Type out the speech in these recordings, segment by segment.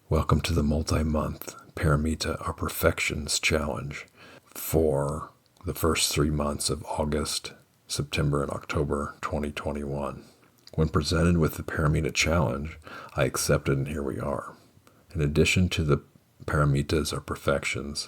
Welcome to the multi-month Pāramitā or Perfections Challenge for the first 3 months of August, September, and October 2021. When presented with the Pāramitā Challenge, I accepted, and here we are. In addition to the Pāramitās or Perfections,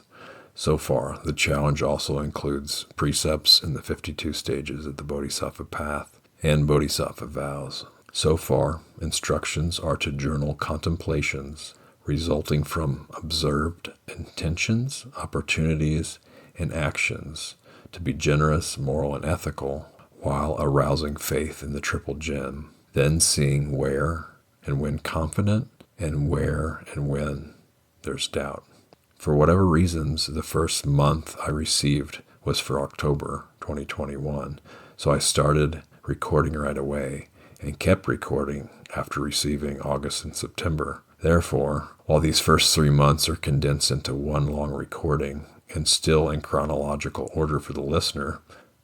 so far the challenge also includes precepts in the 52 stages of the Bodhisattva Path and Bodhisattva Vows. So far, instructions are to journal contemplations resulting from observed intentions, opportunities, and actions to be generous, moral, and ethical, while arousing faith in the triple gem, then seeing where and when confident, and where and when there's doubt. For whatever reasons, the first month I received was for October 2021, so I started recording right away and kept recording after receiving August and September. Therefore, while these first 3 months are condensed into one long recording and still in chronological order for the listener,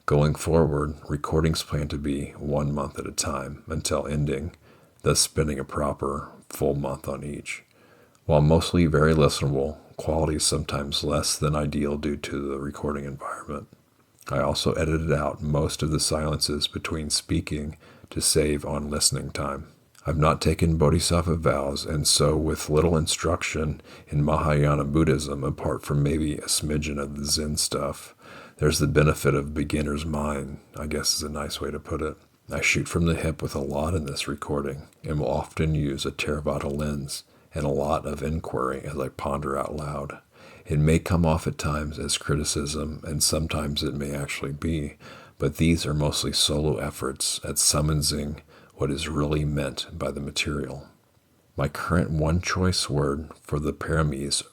going forward, recordings plan to be 1 month at a time until ending, thus spending a proper full month on each. While mostly very listenable, quality is sometimes less than ideal due to the recording environment. I also edited out most of the silences between speaking to save on listening time. I've not taken Bodhisattva vows, and so with little instruction in Mahayana Buddhism, apart from maybe a smidgen of the Zen stuff, there's the benefit of beginner's mind, I guess is a nice way to put it. I shoot from the hip with a lot in this recording, and will often use a Theravada lens and a lot of inquiry as I ponder out loud. It may come off at times as criticism, and sometimes it may actually be, but these are mostly solo efforts at summoning what is really meant by the material. My current one-choice word for the Pāramitās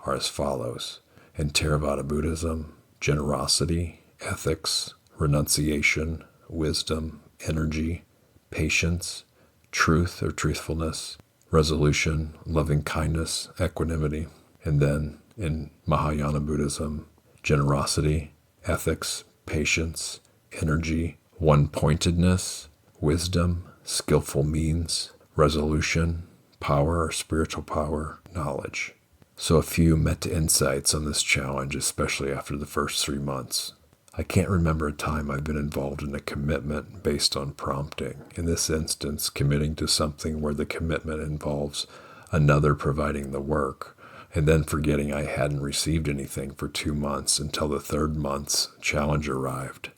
are as follows. In Theravada Buddhism, generosity, ethics, renunciation, wisdom, energy, patience, truth or truthfulness, resolution, loving kindness, equanimity. And then in Mahayana Buddhism, generosity, ethics, patience, energy, one-pointedness, wisdom, skillful means, resolution, power or spiritual power, knowledge. So a few meta-insights on this challenge, especially after the first 3 months. I can't remember a time I've been involved in a commitment based on prompting. In this instance, committing to something where the commitment involves another providing the work, and then forgetting I hadn't received anything for 2 months until the 3rd month's challenge arrived,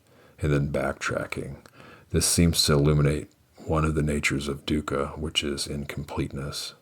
and then backtracking. This seems to illuminate one of the natures of dukkha, which is incompleteness.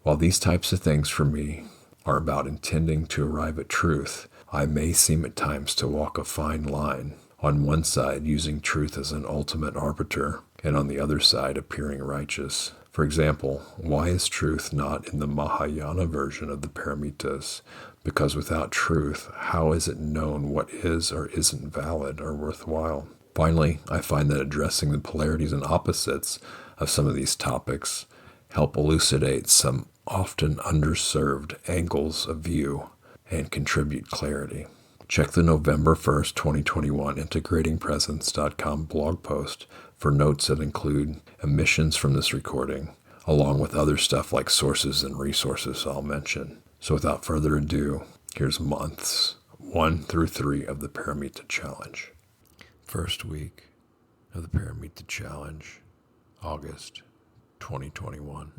While these types of things for me are about intending to arrive at truth, I may seem at times to walk a fine line, on one side using truth as an ultimate arbiter, and on the other side appearing righteous. For example, why is truth not in the Mahayana version of the Pāramitās? Because without truth, how is it known what is or isn't valid or worthwhile? Finally, I find that addressing the polarities and opposites of some of these topics help elucidate some often underserved angles of view and contribute clarity. Check the November 1st, 2021 integratingpresence.com blog post for notes that include omissions from this recording, along with other stuff like sources and resources I'll mention. So without further ado, here's months 1 through 3 of the Pāramitā Challenge. First week of the Pāramitā Challenge, August 2021.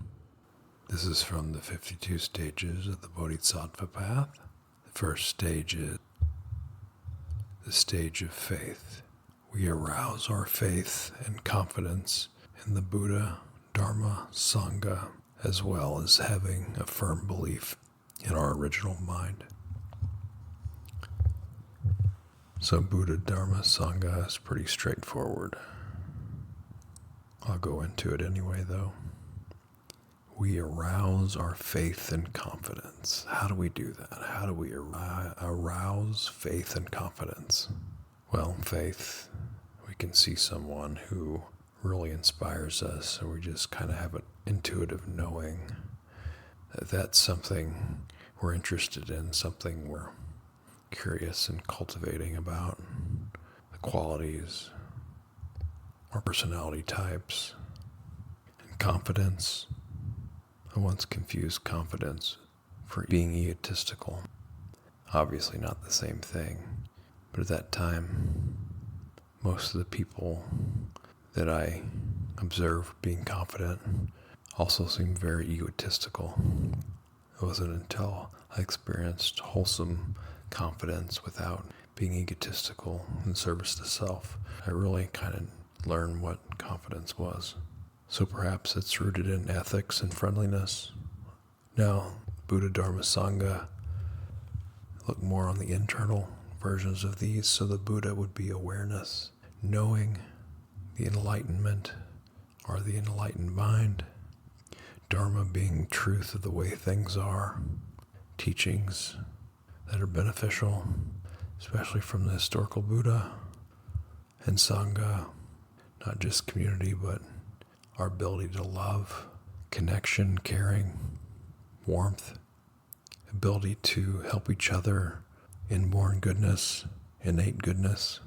This is from the 52 stages of the Bodhisattva Path. The first stage is the stage of faith. We arouse our faith and confidence in the Buddha, Dharma, Sangha, as well as having a firm belief in our original mind. So Buddha, Dharma, Sangha is pretty straightforward. I'll go into it anyway, though. We arouse our faith and confidence. How do we do that? How do we arouse faith and confidence? Well, faith, we can see someone who really inspires us, or we just kind of have an intuitive knowing that that's something we're interested in, something we're curious and cultivating about, the qualities, our personality types, and confidence, I once confused confidence for being egotistical. Obviously not the same thing, but at that time, most of the people that I observed being confident also seemed very egotistical. It wasn't until I experienced wholesome confidence without being egotistical in service to self, I really kind of learned what confidence was. So perhaps it's rooted in ethics and friendliness. Now, Buddha, Dharma, Sangha look more on the internal versions of these, so the Buddha would be awareness, knowing, the enlightenment or the enlightened mind, Dharma being truth of the way things are, teachings that are beneficial, especially from the historical Buddha, and Sangha, not just community, but our ability to love, connection, caring, warmth, ability to help each other, inborn goodness, innate goodness,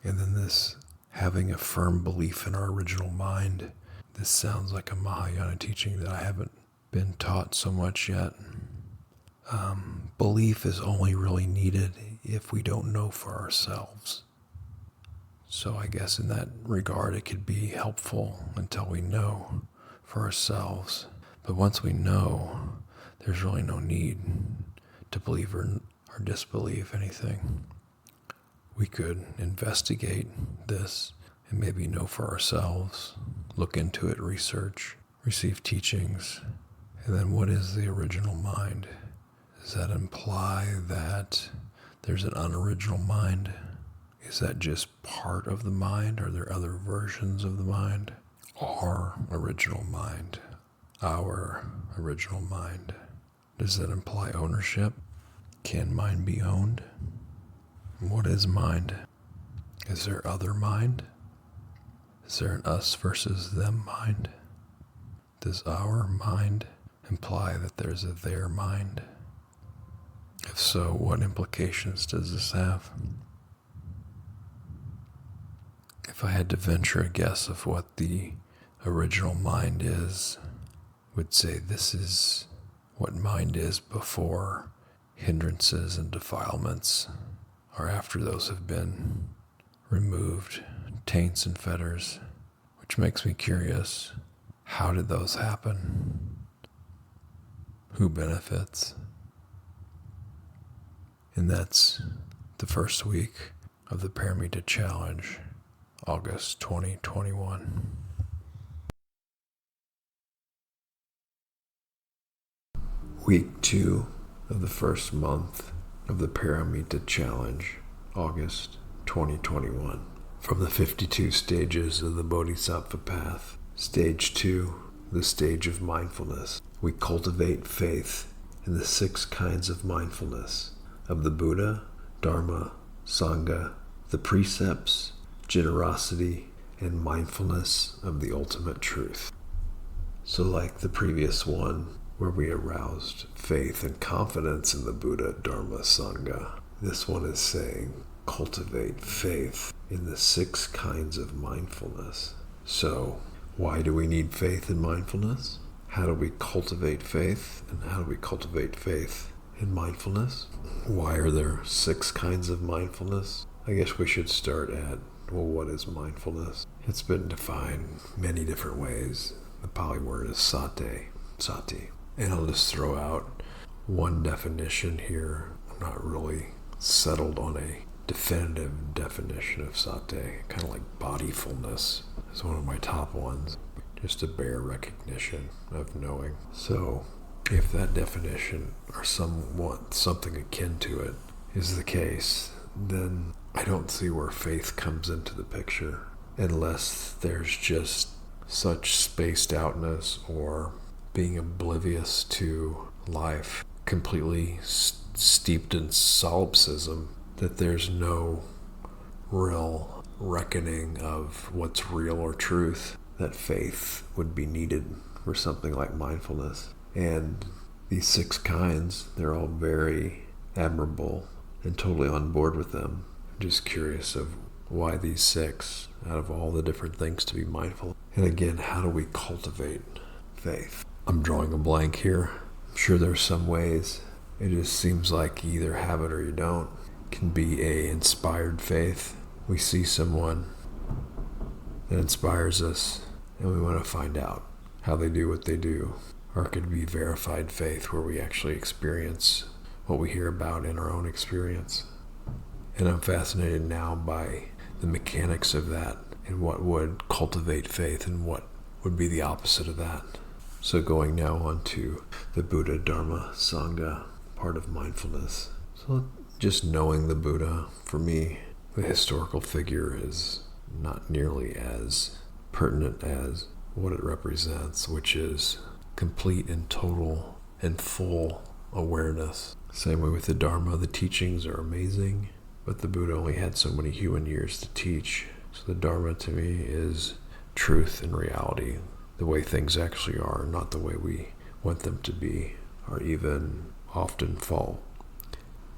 and then this having a firm belief in our original mind. This sounds like a Mahayana teaching that I haven't been taught so much yet. Belief is only really needed if we don't know for ourselves. So I guess in that regard, it could be helpful until we know for ourselves. But once we know, there's really no need to believe or disbelieve anything. We could investigate this and maybe know for ourselves, look into it, research, receive teachings, and then what is the original mind? Does that imply that there's an unoriginal mind? Is that just part of the mind? Are there other versions of the mind? Our original mind. Our original mind. Does that imply ownership? Can mind be owned? What is mind? Is there other mind? Is there an us versus them mind? Does our mind imply that there's a their mind? If so, what implications does this have? If I had to venture a guess of what the original mind is, I would say this is what mind is before hindrances and defilements, or after those have been removed, taints and fetters, which makes me curious, how did those happen? Who benefits? And that's the first week of the Pāramitā Challenge, August 2021. Week 2 of the first month of the Pāramitā Challenge, August 2021. From the 52 stages of the Bodhisattva Path, Stage 2, the stage of mindfulness, we cultivate faith in the 6 kinds of mindfulness of the Buddha, Dharma, Sangha, the precepts, generosity, and mindfulness of the ultimate truth. So like the previous one, where we aroused faith and confidence in the Buddha, Dharma, Sangha, this one is saying cultivate faith in the 6 kinds of mindfulness. So why do we need faith and mindfulness? How do we cultivate faith? And how do we cultivate faith in mindfulness? Why are there 6 kinds of mindfulness? I guess we should start at, well, what is mindfulness? It's been defined many different ways. The Pali word is sati. And I'll just throw out one definition here. I'm not really settled on a definitive definition of sati. Kind of like bodyfulness is one of my top ones. Just a bare recognition of knowing. So if that definition or something akin to it is the case, then I don't see where faith comes into the picture unless there's just such spaced outness or being oblivious to life, completely steeped in solipsism, that there's no real reckoning of what's real or truth, that faith would be needed for something like mindfulness. And these 6 kinds, they're all very admirable and totally on board with them. I'm just curious of why these 6 out of all the different things to be mindful. And again, how do we cultivate faith? I'm drawing a blank here. I'm sure there's some ways. It just seems like you either have it or you don't. It can be a inspired faith. We see someone that inspires us and we want to find out how they do what they do. Or it could be verified faith where we actually experience what we hear about in our own experience. And I'm fascinated now by the mechanics of that and what would cultivate faith and what would be the opposite of that. So going now on to the Buddha, Dharma, Sangha, part of mindfulness. So just knowing the Buddha, for me, the historical figure is not nearly as pertinent as what it represents, which is complete and total and full awareness. Same way with the Dharma, the teachings are amazing, but the Buddha only had so many human years to teach. So the Dharma to me is truth and reality, the way things actually are, not the way we want them to be, or even often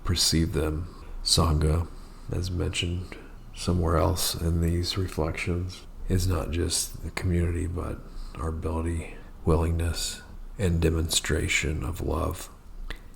perceive them. Sangha, as mentioned somewhere else in these reflections, is not just the community, but our ability, willingness, and demonstration of love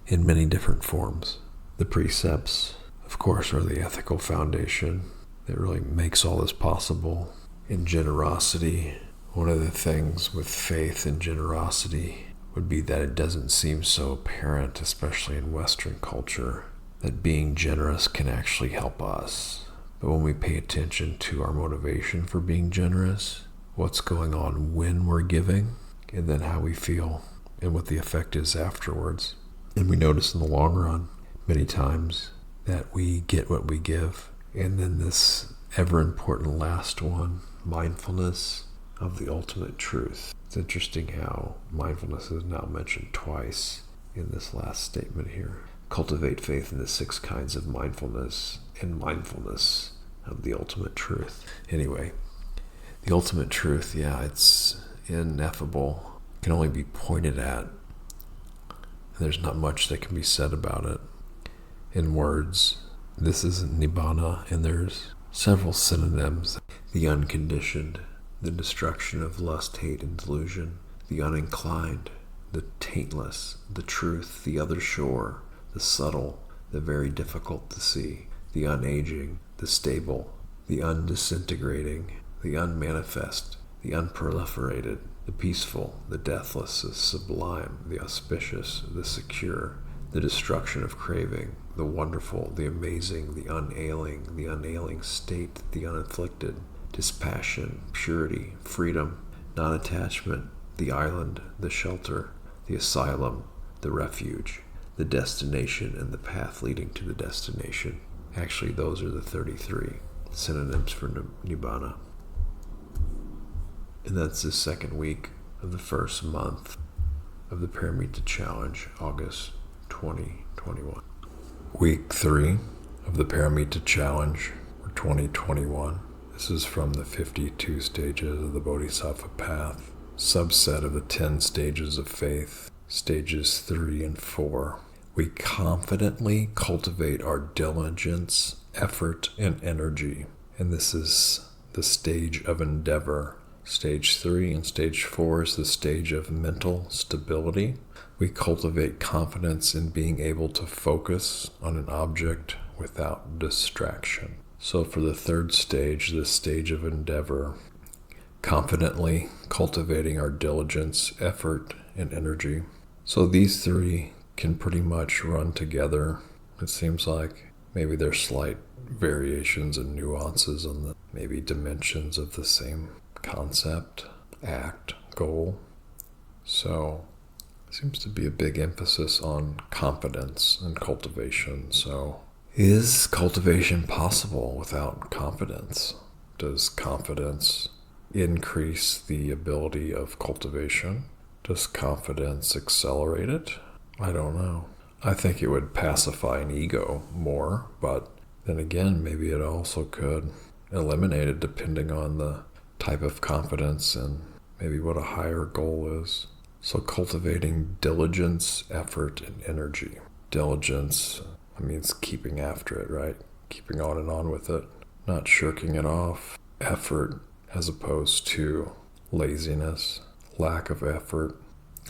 in many different forms. The precepts, of course, are the ethical foundation that really makes all this possible. In generosity, one of the things with faith and generosity would be that it doesn't seem so apparent, especially in Western culture, that being generous can actually help us. But when we pay attention to our motivation for being generous, what's going on when we're giving, and then how we feel, and what the effect is afterwards. And we notice in the long run, many times, that we get what we give. And then this ever important last one, mindfulness of the ultimate truth. It's interesting how mindfulness is now mentioned twice in this last statement here. Cultivate faith in the 6 kinds of mindfulness and mindfulness of the ultimate truth. Anyway, the ultimate truth, it's ineffable. It can only be pointed at. There's not much that can be said about it in words. This isn't Nibbana, and there's several synonyms. The unconditioned, the destruction of lust, hate, and delusion, the uninclined, the taintless, the truth, the other shore, the subtle, the very difficult to see, the unaging, the stable, the undisintegrating, the unmanifest, the unproliferated, the peaceful, the deathless, the sublime, the auspicious, the secure, the destruction of craving, the wonderful, the amazing, the unailing state, the unafflicted, dispassion, purity, freedom, non-attachment, the island, the shelter, the asylum, the refuge, the destination, and the path leading to the destination. Actually, those are the 33 synonyms for Nibbana. And that's the second week of the first month of the Pāramitā Challenge, August 2021. Week 3 of the Pāramitā Challenge for 2021. This is from the 52 stages of the Bodhisattva Path, subset of the 10 stages of faith, stages 3 and 4. We confidently cultivate our diligence, effort, and energy. And this is the stage of endeavor. Stage 3 and stage 4 is the stage of mental stability. We cultivate confidence in being able to focus on an object without distraction. So for the third stage, the stage of endeavor, confidently cultivating our diligence, effort, and energy. So these 3 can pretty much run together. It seems like maybe there's slight variations and nuances on the maybe dimensions of the same concept, act, goal. So it seems to be a big emphasis on confidence and cultivation. So is cultivation possible without confidence? Does confidence increase the ability of cultivation? Does confidence accelerate it? I don't know. I think it would pacify an ego more, but then again, maybe it also could eliminate it depending on the type of confidence and maybe what a higher goal is. So cultivating diligence, effort, and energy. Diligence, means keeping after it, right? Keeping on and on with it, not shirking it off. Effort, as opposed to laziness, lack of effort.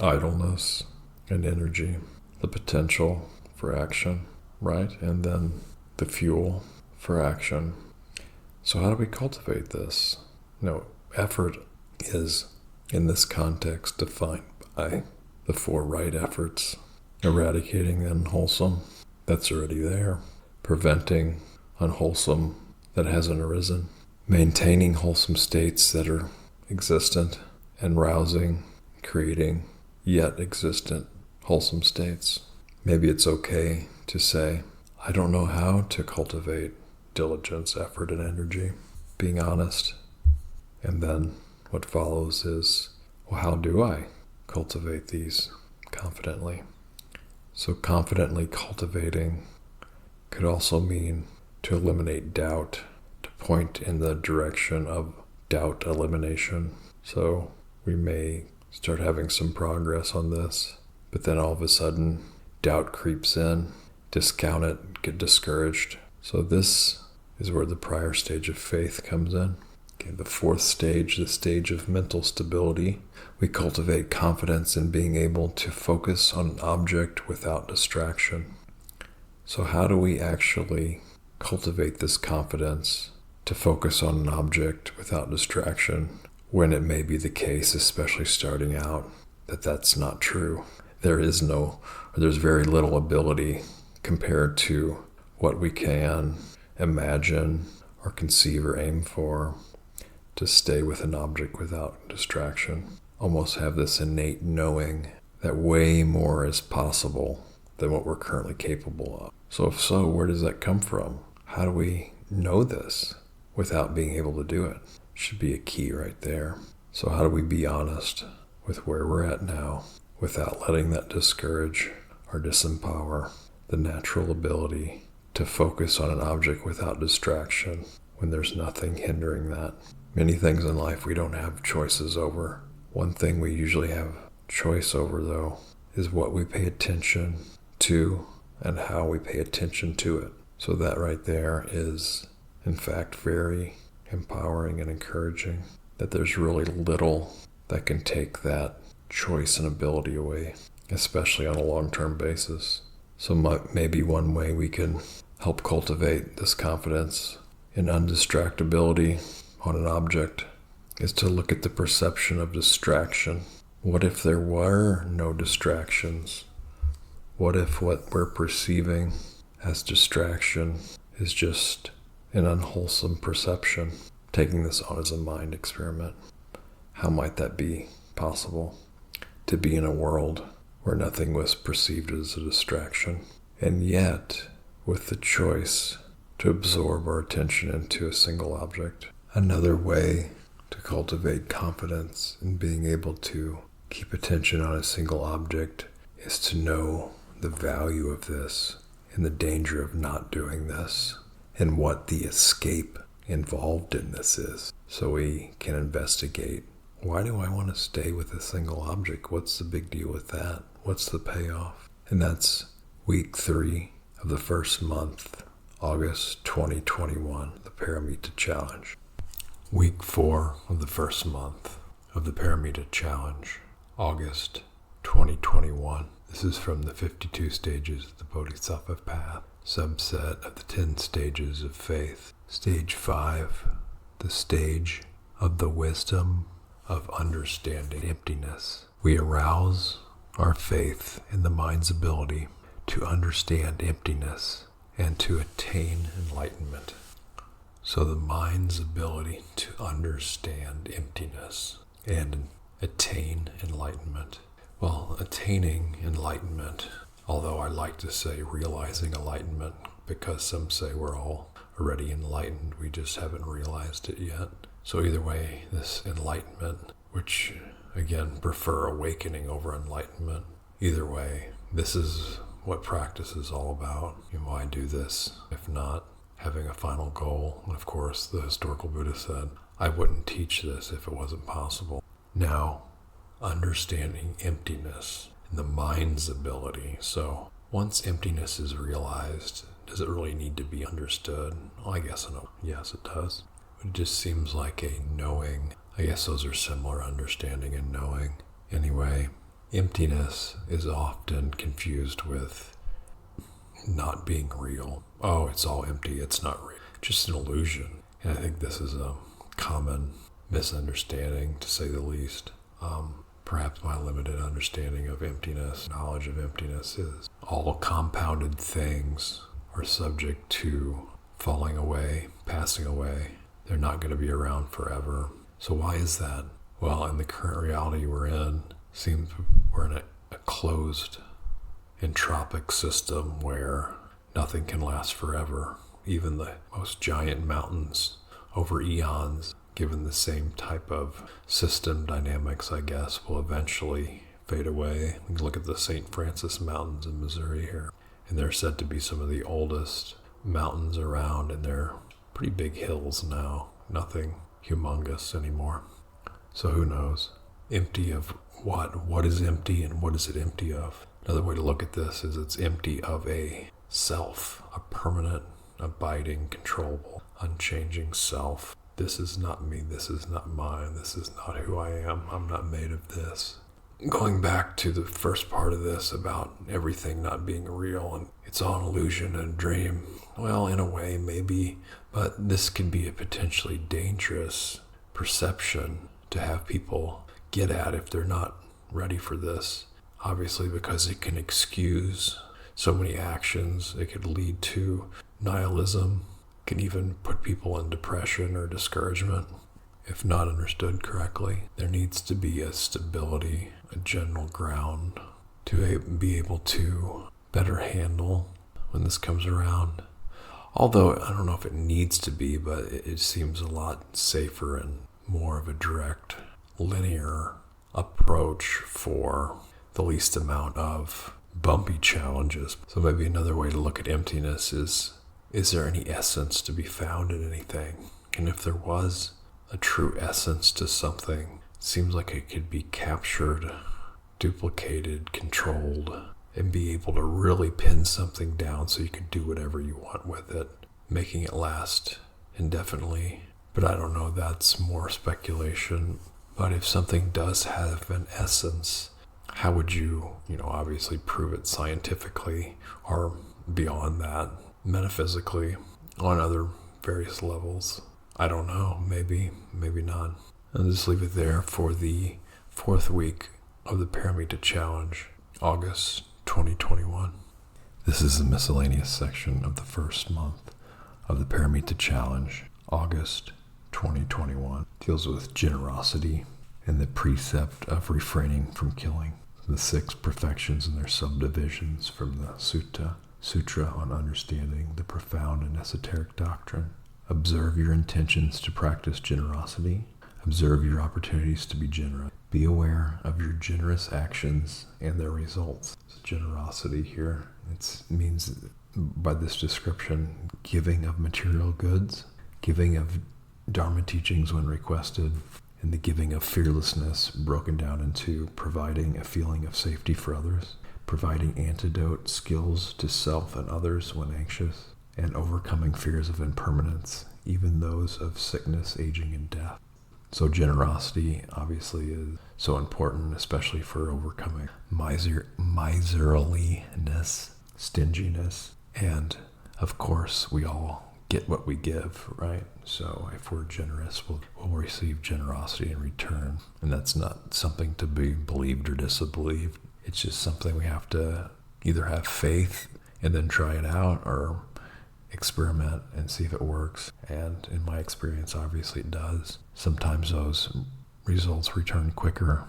idleness and energy, the potential for action, right? And then the fuel for action. So how do we cultivate this? Effort is, in this context, defined by the 4 right efforts: eradicating the unwholesome that's already there, preventing unwholesome that hasn't arisen, maintaining wholesome states that are existent, and rousing, creating yet existent wholesome states. Maybe it's okay to say, I don't know how to cultivate diligence, effort, and energy. Being honest. And then what follows is, well, how do I cultivate these confidently? So confidently cultivating could also mean to eliminate doubt, to point in the direction of doubt elimination. So we may start having some progress on this, but then all of a sudden doubt creeps in, discount it, get discouraged. So this is where the prior stage of faith comes in. Okay, the 4th stage, the stage of mental stability, we cultivate confidence in being able to focus on an object without distraction. So how do we actually cultivate this confidence to focus on an object without distraction when it may be the case, especially starting out, that that's not true? There's very little ability compared to what we can imagine or conceive or aim for to stay with an object without distraction. Almost have this innate knowing that way more is possible than what we're currently capable of. So if so, where does that come from? How do we know this without being able to do it? Should be a key right there. So how do we be honest with where we're at now without letting that discourage or disempower the natural ability to focus on an object without distraction when there's nothing hindering that? Many things in life we don't have choices over. One thing we usually have choice over, though, is what we pay attention to and how we pay attention to it. So that right there is, in fact, very empowering and encouraging, that there's really little that can take that choice and ability away, especially on a long-term basis. So maybe one way we can help cultivate this confidence in undistractability on an object is to look at the perception of distraction. What if there were no distractions? What if what we're perceiving as distraction is just an unwholesome perception? Taking this on as a mind experiment. How might that be possible? To be in a world where nothing was perceived as a distraction, and yet with the choice to absorb our attention into a single object. Another way to cultivate confidence in being able to keep attention on a single object is to know the value of this and the danger of not doing this and what the escape involved in this is. So we can investigate, why do I want to stay with a single object? What's the big deal with that? What's the payoff? And that's week 3 of the first month, August 2021, the Pāramitā Challenge. Week 4 of the first month of the Pāramitā Challenge, August 2021. This is from the 52 stages of the Bodhisattva Path, subset of the 10 stages of faith. Stage 5, the stage of the wisdom of understanding emptiness. We arouse our faith in the mind's ability to understand emptiness and to attain enlightenment. So the mind's ability to understand emptiness and attain enlightenment. Well, attaining enlightenment, although I like to say realizing enlightenment, because some say we're all already enlightened, we just haven't realized it yet. So either way, this enlightenment, which again prefer awakening over enlightenment, either way, this is what practice is all about. Why do this if not having a final goal? And of course, the historical Buddha said, I wouldn't teach this if it wasn't possible. Now, understanding emptiness and the mind's ability. So once emptiness is realized, does it really need to be understood? Well, I guess no. Yes, it does. It just seems like a knowing. I guess those are similar, understanding and knowing. Anyway, Emptiness is often confused with not being real. Oh, it's all empty, it's not real. Just an illusion. And I think this is a common misunderstanding, to say the least. Perhaps my limited understanding of emptiness, knowledge of emptiness, is all compounded things are subject to falling away, passing away. They're not going to be around forever. So why is that? Well, in the current reality we're in, seems we're in a closed entropic system where nothing can last forever. Even the most giant mountains over eons, given the same type of system dynamics, I guess, will eventually fade away. We can look at the St. Francis Mountains in Missouri here, and they're said to be some of the oldest mountains around, and they're pretty big hills now, nothing humongous anymore. So who knows? Empty of what? What is empty, and what is it empty of? Another way to look at this is it's empty of a self, a permanent, abiding, controllable, unchanging self. This is not me, this is not mine, this is not who I am, I'm not made of this. Going back to the first part of this about everything not being real and it's all an illusion and a dream, well, in a way, maybe, but this can be a potentially dangerous perception to have people get at if they're not ready for this. Obviously, because it can excuse so many actions, it could lead to nihilism, can even put people in depression or discouragement if not understood correctly. There needs to be a stability, a general ground to be able to better handle when this comes around. Although I don't know if it needs to be, but it seems a lot safer and more of a direct, linear approach for the least amount of bumpy challenges. So maybe another way to look at emptiness is there any essence to be found in anything? And if there was a true essence to something, it seems like it could be captured, duplicated, controlled, and be able to really pin something down so you could do whatever you want with it, making it last indefinitely. But I don't know, that's more speculation. But if something does have an essence, how would you, obviously prove it scientifically or beyond that, metaphysically, on other various levels? I don't know, maybe not. I'll just leave it there for the 4th week of the Pāramitā Challenge, August 2021. This is the miscellaneous section of the first month of the Pāramitā Challenge, August 2021. It deals with generosity and the precept of refraining from killing, the 6 perfections and their subdivisions from the Sutra on Understanding the Profound and Esoteric Doctrine. Observe your intentions to practice generosity. Observe your opportunities to be generous. Be aware of your generous actions and their results. So generosity here, it means by this description, giving of material goods, giving of Dharma teachings when requested, and the giving of fearlessness broken down into providing a feeling of safety for others, providing antidote skills to self and others when anxious, and overcoming fears of impermanence, even those of sickness, aging, and death. So generosity obviously is so important, especially for overcoming miserliness, stinginess, and of course we all get what we give, right? So if we're generous, we'll receive generosity in return. And that's not something to be believed or disbelieved. It's just something we have to either have faith and then try it out, or experiment and see if it works. And in my experience, obviously it does. Sometimes those results return quicker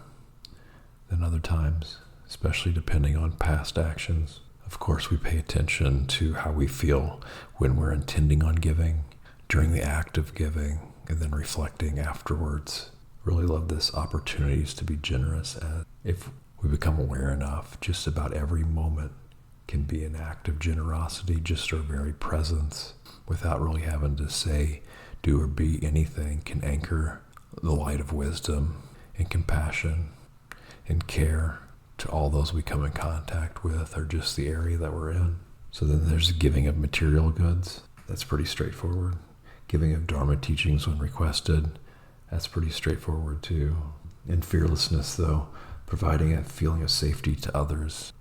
than other times, especially depending on past actions. Of course, we pay attention to how we feel when we're intending on giving, during the act of giving, and then reflecting afterwards. Really love this opportunities to be generous. And if we become aware enough, just about every moment can be an act of generosity, just our very presence, without really having to say, do, or be anything, can anchor the light of wisdom and compassion and care to all those we come in contact with, or just the area that we're in. So then there's the giving of material goods. That's pretty straightforward. Giving of Dharma teachings when requested. That's pretty straightforward too. And fearlessness, though, providing a feeling of safety to others.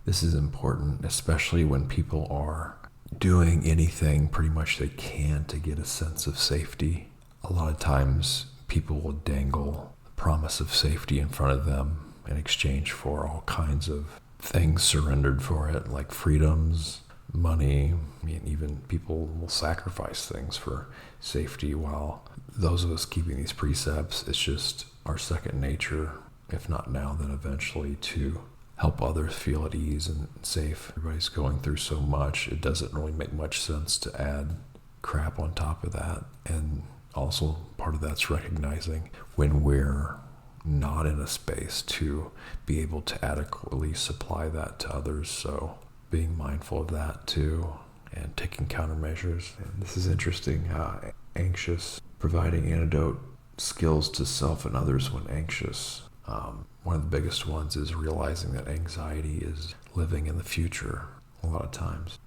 This is important, especially when people are doing anything pretty much they can to get a sense of safety. A lot of times people will dangle the promise of safety in front of them in exchange for all kinds of things surrendered for it, like freedoms, money. I mean, even people will sacrifice things for safety, while those of us keeping these precepts, it's just our second nature, if not now, then eventually, to help others feel at ease and safe. Everybody's going through so much, it doesn't really make much sense to add crap on top of that. And also part of that's recognizing when we're not in a space to be able to adequately supply that to others. So being mindful of that too, and taking countermeasures. And this is interesting, anxious, providing antidote skills to self and others when anxious. One of the biggest ones is realizing that anxiety is living in the future a lot of times.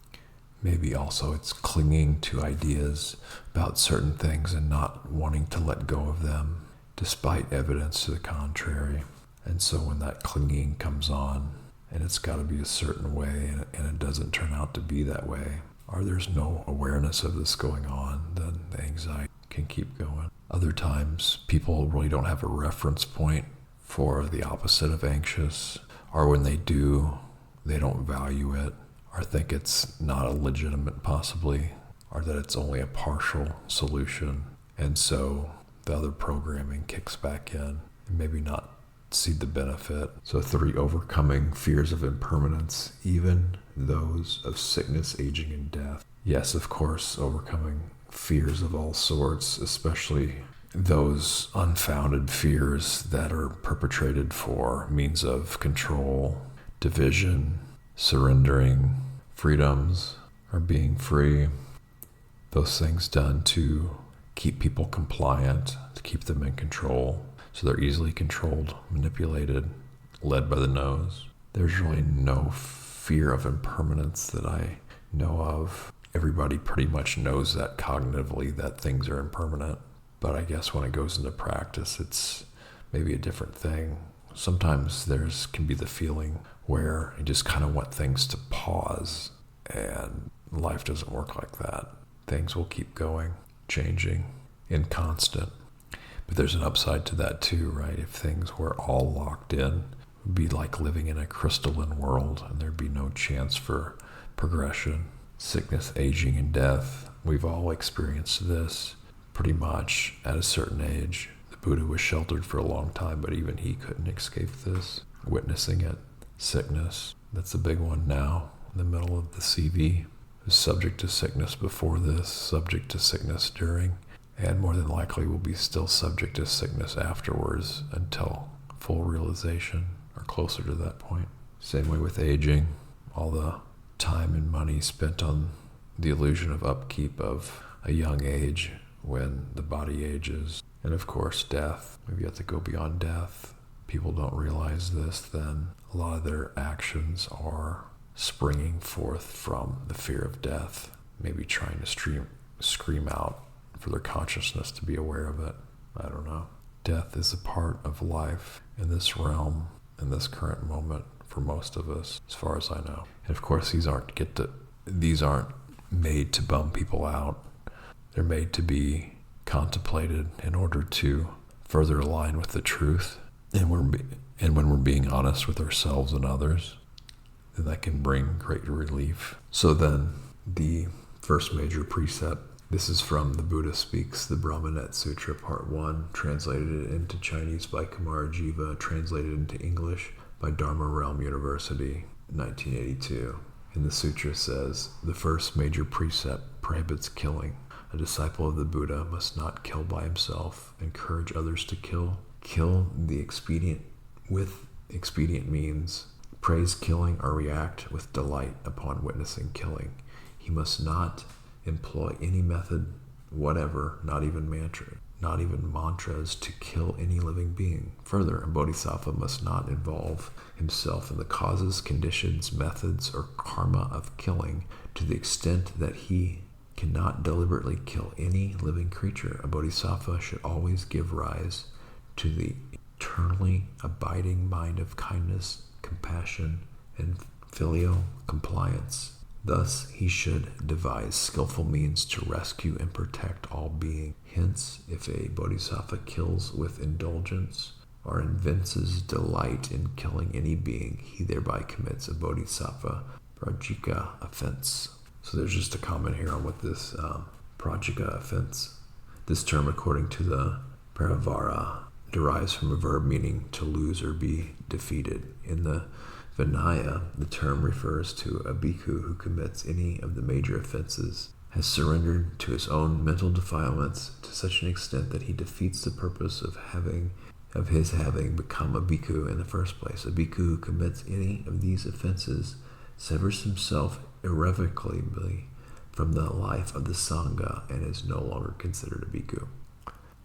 Maybe also it's clinging to ideas about certain things and not wanting to let go of them despite evidence to the contrary. And so when that clinging comes on, and it's got to be a certain way, and it doesn't turn out to be that way, or there's no awareness of this going on, then the anxiety can keep going. Other times, people really don't have a reference point for the opposite of anxious, or when they do, they don't value it, or think it's not a legitimate possibly, or that it's only a partial solution. And so the other programming kicks back in, and maybe not see the benefit. So 3, overcoming fears of impermanence, even those of sickness, aging, and death. Yes, of course, overcoming fears of all sorts, especially those unfounded fears that are perpetrated for means of control, division, surrendering, freedoms, or being free. Those things done to keep people compliant, to keep them in control, so they're easily controlled, manipulated, led by the nose. There's really no fear of impermanence that I know of. Everybody pretty much knows that cognitively, that things are impermanent. But I guess when it goes into practice, it's maybe a different thing. Sometimes can be the feeling where you just kind of want things to pause, and life doesn't work like that. Things will keep going, changing, inconstant. But there's an upside to that too, right? If things were all locked in, it would be like living in a crystalline world, and there'd be no chance for progression. Sickness, aging, and death. We've all experienced this pretty much at a certain age. The Buddha was sheltered for a long time, but even he couldn't escape this, witnessing it. Sickness, that's a big one now, in the middle of the CV. Was subject to sickness before this, subject to sickness during, and more than likely will be still subject to sickness afterwards until full realization or closer to that point. Same way with aging, all the time and money spent on the illusion of upkeep of a young age when the body ages. And of course, death. Maybe you have to go beyond death. People don't realize this, then a lot of their actions are springing forth from the fear of death, maybe trying to scream out for their consciousness to be aware of it. I don't know. Death is a part of life in this realm, in this current moment, for most of us, as far as I know. And of course, these aren't made to bum people out. They're made to be contemplated in order to further align with the truth. And when we're being honest with ourselves and others, then that can bring great relief. So then, the first major precept, this is from The Buddha Speaks, the Brahmanet Sutra, Part 1, translated into Chinese by Kumarajiva, translated into English by Dharma Realm University, 1982. And the sutra says, the first major precept prohibits killing. A disciple of the Buddha must not kill by himself, encourage others to kill with expedient means, praise killing or react with delight upon witnessing killing. He must not employ any method whatever, not even mantras, to kill any living being. Further, a bodhisattva must not involve himself in the causes, conditions, methods, or karma of killing to the extent that he cannot deliberately kill any living creature. A bodhisattva should always give rise to the eternally abiding mind of kindness, compassion, and filial compliance. Thus, he should devise skillful means to rescue and protect all being. Hence, if a bodhisattva kills with indulgence or evinces delight in killing any being, he thereby commits a bodhisattva prajika offense. So there's just a comment here on what this prajika offense. This term, according to the Paravara, derives from a verb meaning to lose or be defeated. In the Vinaya, the term refers to a bhikkhu who commits any of the major offenses, has surrendered to his own mental defilements to such an extent that he defeats the purpose of his having become a bhikkhu in the first place. A bhikkhu who commits any of these offenses severs himself irrevocably from the life of the Sangha and is no longer considered a bhikkhu.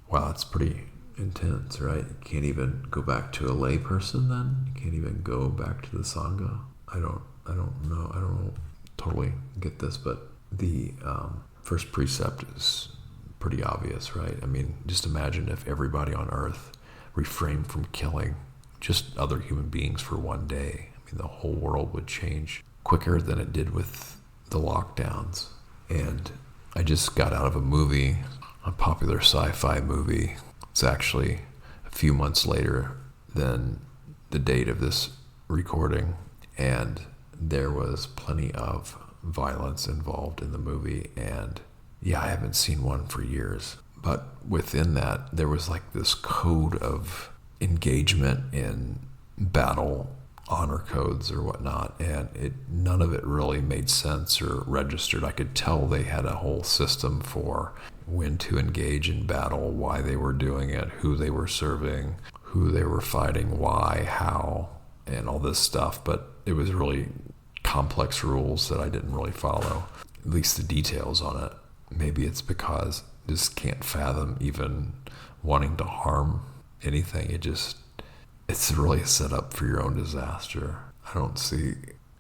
Wow, that's pretty intense, right? You can't even go back to a lay person then? You can't even go back to the Sangha? I don't know. I don't totally get this, but the first precept is pretty obvious, right? I mean, just imagine if everybody on earth refrained from killing just other human beings for one day. I mean, the whole world would change quicker than it did with the lockdowns. And I just got out of a movie, a popular sci-fi movie. It's actually a few months later than the date of this recording, and there was plenty of violence involved in the movie, and yeah, I haven't seen one for years. But within that, there was like this code of engagement in battle, honor codes or whatnot, and none of it really made sense or registered. I could tell they had a whole system for when to engage in battle, why they were doing it, who they were serving, who they were fighting, why, how, and all this stuff. But it was really complex rules that I didn't really follow, at least the details on it. Maybe it's because I just can't fathom even wanting to harm anything. It's really set up for your own disaster.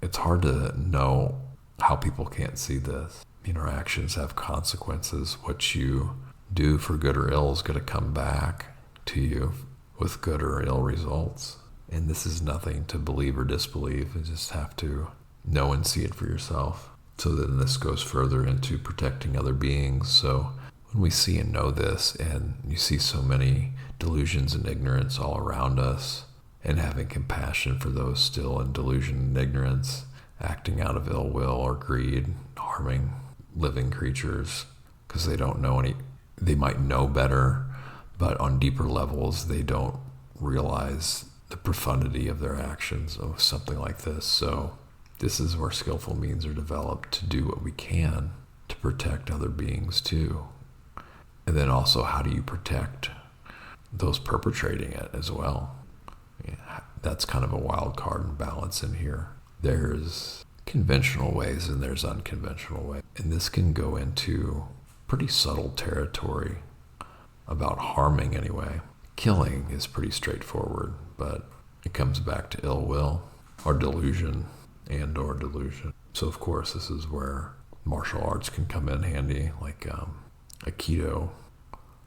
It's hard to know how people can't see this. Our actions have consequences. What you do for good or ill is going to come back to you with good or ill results. And this is nothing to believe or disbelieve. You just have to know and see it for yourself. So then this goes further into protecting other beings. So when we see and know this, and you see so many delusions and ignorance all around us, and having compassion for those still in delusion and ignorance, acting out of ill will or greed, harming living creatures because they don't know they might know better, but on deeper levels they don't realize the profundity of their actions of something like this. So this is where skillful means are developed to do what we can to protect other beings too. And then also, how do you protect those perpetrating it as well? Yeah, that's kind of a wild card and balance in here. There's conventional ways and there's unconventional ways. And this can go into pretty subtle territory about harming anyway. Killing is pretty straightforward, but it comes back to ill will or delusion or delusion. So of course, this is where martial arts can come in handy, like Aikido.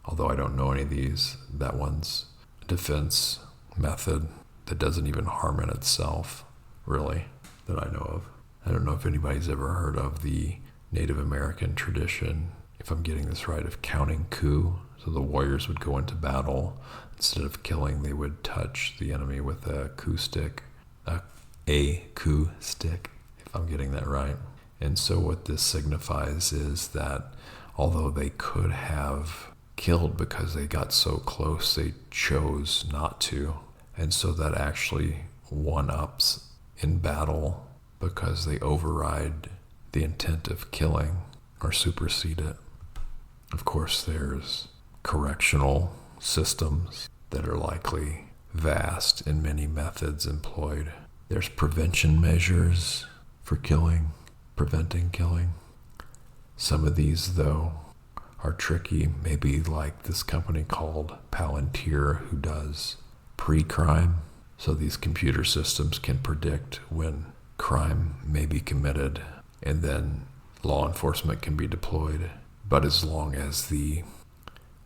Although I don't know any of these, that one's a defense method that doesn't even harm in itself, really, that I know of. I don't know if anybody's ever heard of the Native American tradition, if I'm getting this right, of counting ku. So the warriors would go into battle. Instead of killing, they would touch the enemy with a ku stick, if I'm getting that right. And so what this signifies is that although they could have killed because they got so close, they chose not to. And so that actually one-ups in battle because they override the intent of killing or supersede it. Of course, there's correctional systems that are likely vast in many methods employed. There's prevention measures for preventing killing. Some of these, though, are tricky, maybe like this company called Palantir, who does pre-crime. So these computer systems can predict when crime may be committed, and then law enforcement can be deployed. But as long as the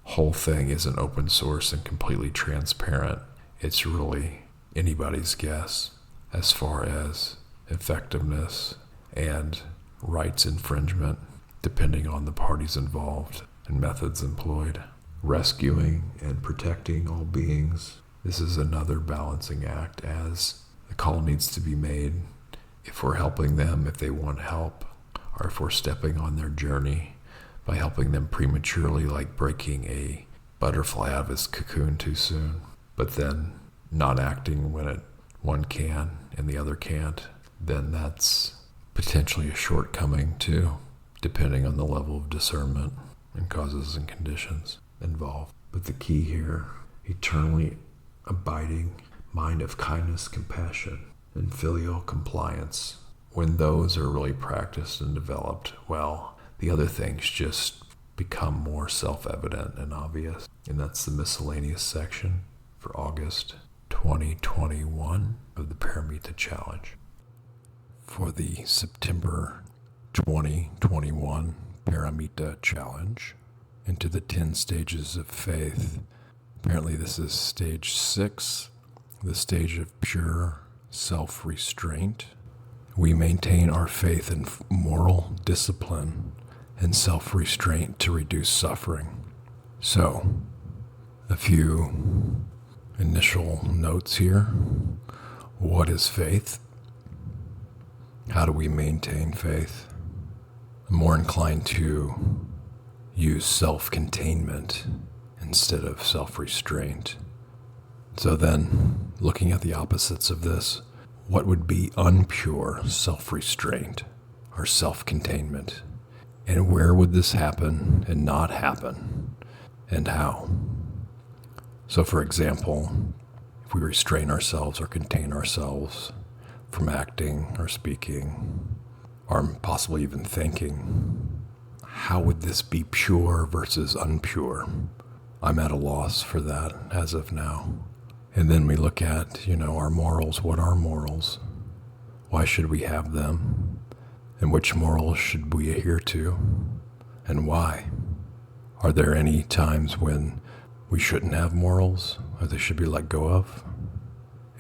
whole thing isn't open source and completely transparent, it's really anybody's guess as far as effectiveness and rights infringement, depending on the parties involved and methods employed. Rescuing and protecting all beings. This is another balancing act, as the call needs to be made if we're helping them, if they want help, or if we're stepping on their journey by helping them prematurely, like breaking a butterfly out of its cocoon too soon, but then not acting when one can and the other can't, then that's potentially a shortcoming too, depending on the level of discernment and causes and conditions involved. But the key here, eternally abiding mind of kindness, compassion, and filial compliance. When those are really practiced and developed well, the other things just become more self-evident and obvious. And that's the miscellaneous section for August 2021 of the Pāramitā Challenge. For the September 2021 Pāramitā Challenge, into the 10 stages of faith. Apparently this is stage 6, the stage of pure self-restraint. We maintain our faith in moral discipline and self-restraint to reduce suffering. So, a few initial notes here. What is faith? How do we maintain faith? I'm more inclined to use self-containment instead of self-restraint. So then, looking at the opposites of this, what would be unpure self-restraint or self-containment? And where would this happen and not happen? And how? So for example, if we restrain ourselves or contain ourselves from acting or speaking, or possibly even thinking, how would this be pure versus unpure? I'm at a loss for that as of now. And then we look at, our morals. What are morals? Why should we have them? And which morals should we adhere to? And why? Are there any times when we shouldn't have morals, or they should be let go of?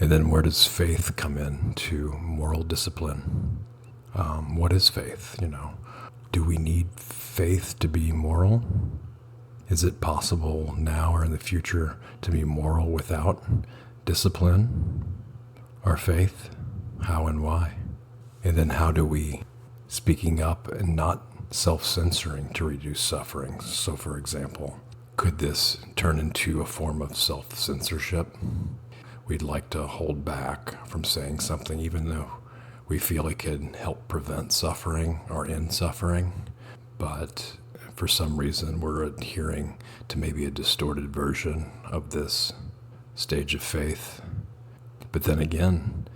And then where does faith come in to moral discipline? What is faith? Do we need faith to be moral? Is it possible now or in the future to be moral without discipline or faith? How and why? And then how do we, speaking up and not self-censoring to reduce suffering? So for example, could this turn into a form of self-censorship? We'd like to hold back from saying something even though we feel it could help prevent suffering or end suffering, but for some reason we're adhering to maybe a distorted version of this stage of faith. But then again,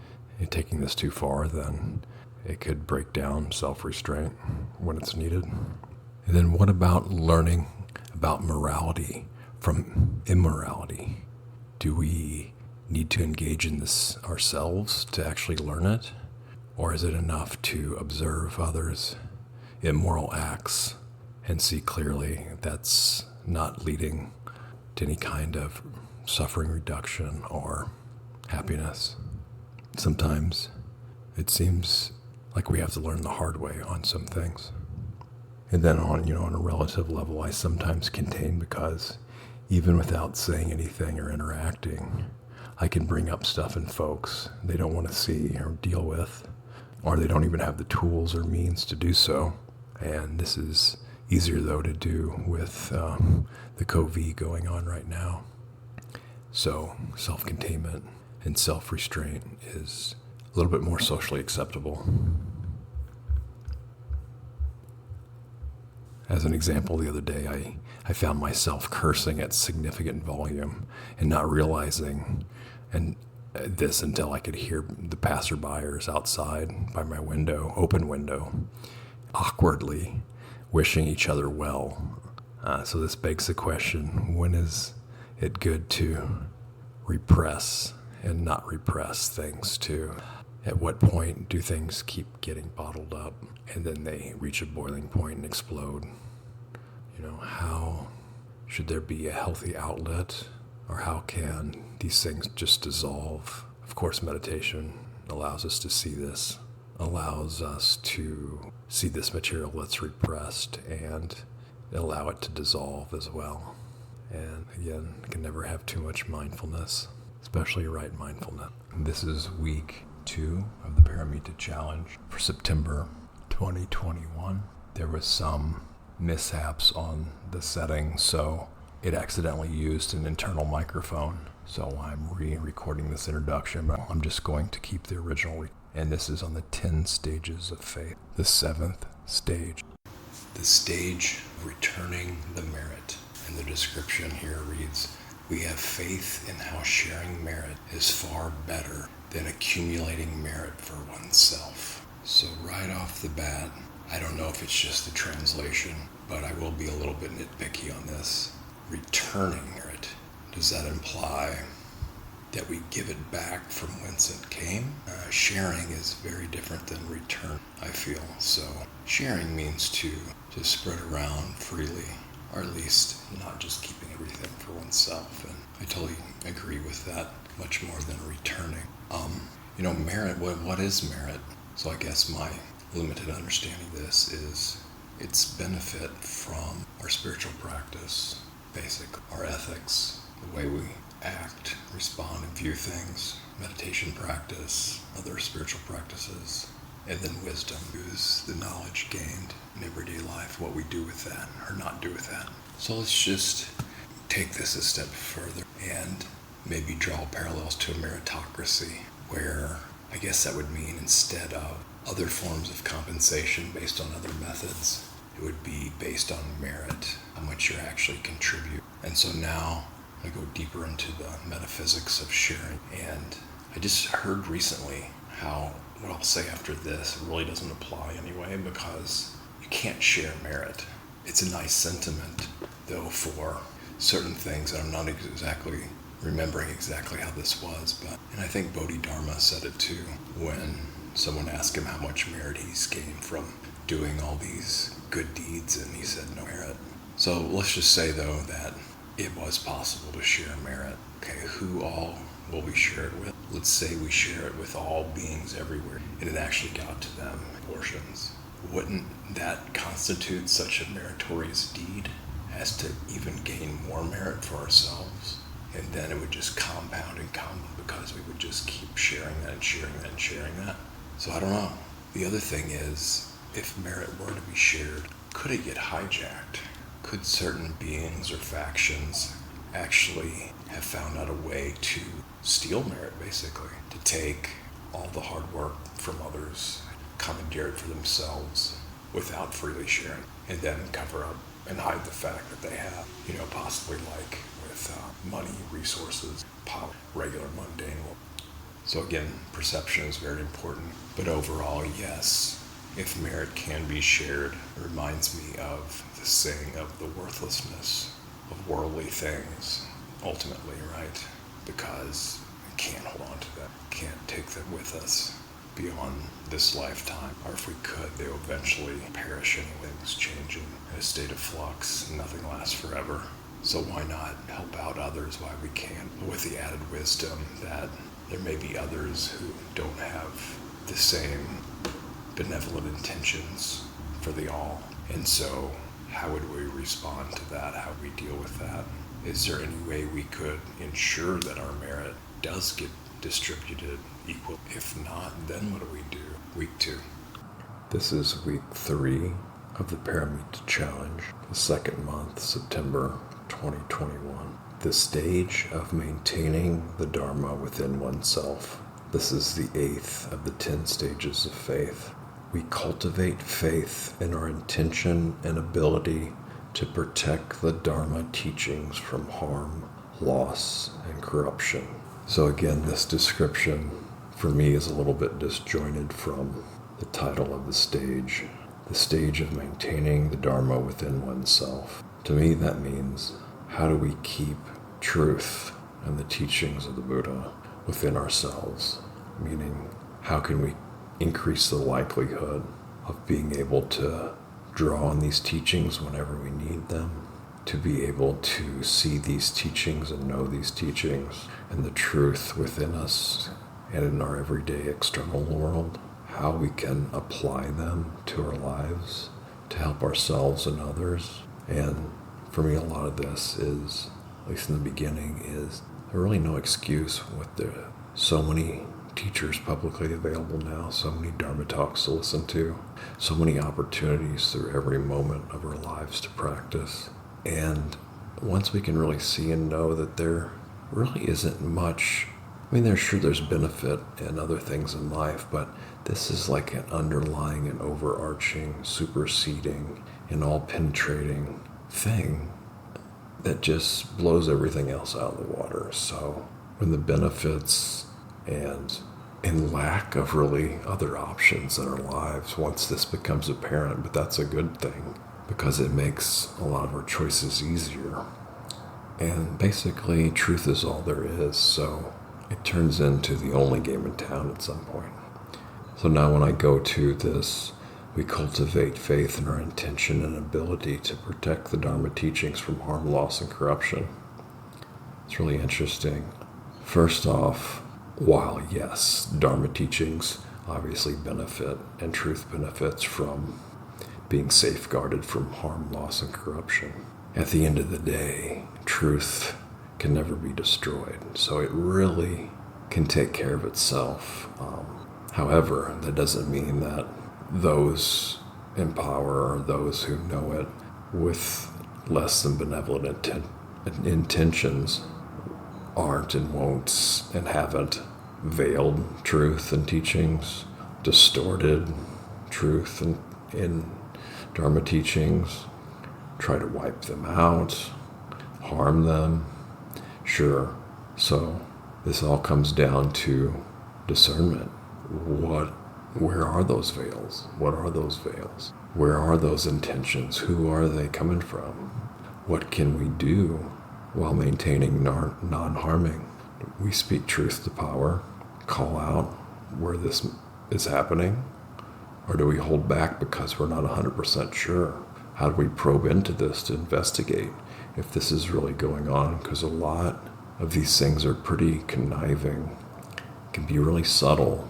taking this too far, then it could break down self-restraint when it's needed. And then what about learning about morality from immorality? Do we need to engage in this ourselves to actually learn it? Or is it enough to observe others' immoral acts and see clearly that's not leading to any kind of suffering reduction or happiness? Sometimes it seems like we have to learn the hard way on some things. And then on a relative level, I sometimes contain because even without saying anything or interacting, I can bring up stuff in folks they don't want to see or deal with, or they don't even have the tools or means to do so. And this is easier, though, to do with the COVID going on right now. So self-containment and self-restraint is a little bit more socially acceptable. As an example, the other day, I found myself cursing at significant volume and not realizing this until I could hear the passerbyers outside by my window, open window, awkwardly wishing each other well. So this begs the question, when is it good to repress and not repress things too? At what point do things keep getting bottled up and then they reach a boiling point and explode? How should there be a healthy outlet Or how can these things just dissolve? Of course, meditation allows us to see this, allows us to see this material that's repressed and allow it to dissolve as well. And again, you can never have too much mindfulness, especially right mindfulness. And this is week 2 of the Pāramitā challenge for September 2021. There was some mishaps on the setting, so it accidentally used an internal microphone. So I'm re-recording this introduction, but I'm just going to keep the original. And this is on the 10 stages of faith, the 7th stage. The stage of returning the merit. And the description here reads, "We have faith in how sharing merit is far better than accumulating merit for oneself." So right off the bat, I don't know if it's just the translation, but I will be a little bit nitpicky on this. Returning merit, does that imply that we give it back from whence it came? Sharing is very different than return, I feel. So sharing means to spread around freely, or at least not just keeping everything for oneself. And I totally agree with that, much more than returning. Merit, what is merit? So I guess my limited understanding of this is its benefit from our spiritual practice, basically our ethics, the way we act, respond, and view things, meditation practice, other spiritual practices, and then wisdom, is the knowledge gained in everyday life, what we do with that or not do with that. So let's just take this a step further and maybe draw parallels to a meritocracy, where I guess that would mean instead of other forms of compensation based on other methods, it would be based on merit, how much you actually contribute. And so now I go deeper into the metaphysics of sharing. And I just heard recently how what I'll say after this really doesn't apply anyway, because you can't share merit. It's a nice sentiment, though, for certain things. I'm not exactly remembering exactly how this was, and I think Bodhidharma said it too, when someone asked him how much merit he's gained from doing all these good deeds, and he said no merit. So let's just say, though, that it was possible to share merit. Okay, who all will we share it with? Let's say we share it with all beings everywhere, and it actually got to them in portions. Wouldn't that constitute such a meritorious deed as to even gain more merit for ourselves? And then it would just compound and compound, because we would just keep sharing that and sharing that and sharing that. So I don't know. The other thing is, if merit were to be shared, could it get hijacked? Could certain beings or factions actually have found out a way to steal merit, basically? To take all the hard work from others, commandeer it for themselves without freely sharing, and then cover up and hide the fact that they have, possibly like with money, resources, power, regular mundane work. So again, perception is very important. But overall, yes, if merit can be shared, it reminds me of the saying of the worthlessness of worldly things, ultimately, right? Because we can't hold on to that, can't take them with us beyond this lifetime. Or if we could, they will eventually perish anyway. Things changing in a state of flux, nothing lasts forever. So why not help out others while we can, with the added wisdom that there may be others who don't have the same benevolent intentions for the all. And so how would we respond to that? How would we deal with that? Is there any way we could ensure that our merit does get distributed equal? If not, then what do we do? Week 2. This is week 3 of the Pāramitā challenge, the second month, September 2021. The stage of maintaining the Dharma within oneself. This is the 8th of the 10 stages of faith. We cultivate faith in our intention and ability to protect the Dharma teachings from harm, loss, and corruption. So again, this description for me is a little bit disjointed from the title of the stage of maintaining the Dharma within oneself. To me, that means, how do we keep truth and the teachings of the Buddha within ourselves? Meaning, how can we increase the likelihood of being able to draw on these teachings whenever we need them? to be able to see these teachings and know these teachings and the truth within us and in our everyday external world, how we can apply them to our lives to help ourselves and others. And for me, a lot of this is, at least in the beginning, is there really no excuse with the so many teachers publicly available now, so many Dharma talks to listen to, so many opportunities through every moment of our lives to practice. And once we can really see and know that there really isn't much, there's benefit in other things in life, but this is like an underlying and overarching, superseding, and all-penetrating thing that just blows everything else out of the water. So when the benefits and in lack of really other options in our lives, once this becomes apparent, but that's a good thing because it makes a lot of our choices easier. And basically, truth is all there is, so it turns into the only game in town at some point. So now when I go to this, we cultivate faith in our intention and ability to protect the Dharma teachings from harm, loss, and corruption. It's really interesting. First off, while yes, Dharma teachings obviously benefit and truth benefits from being safeguarded from harm, loss, and corruption, at the end of the day, truth can never be destroyed. So it really can take care of itself. However, that doesn't mean that those in power or those who know it with less than benevolent intentions aren't and won't and haven't veiled truth and teachings, distorted truth in Dharma teachings, try to wipe them out, harm them. Sure. So this all comes down to discernment. Where are those veils? What are those veils? Where are those intentions? Who are they coming from? What can we do while maintaining non-harming? We speak truth to power, call out where this is happening, or do we hold back because we're not 100% sure? How do we probe into this to investigate if this is really going on? Because a lot of these things are pretty conniving, can be really subtle,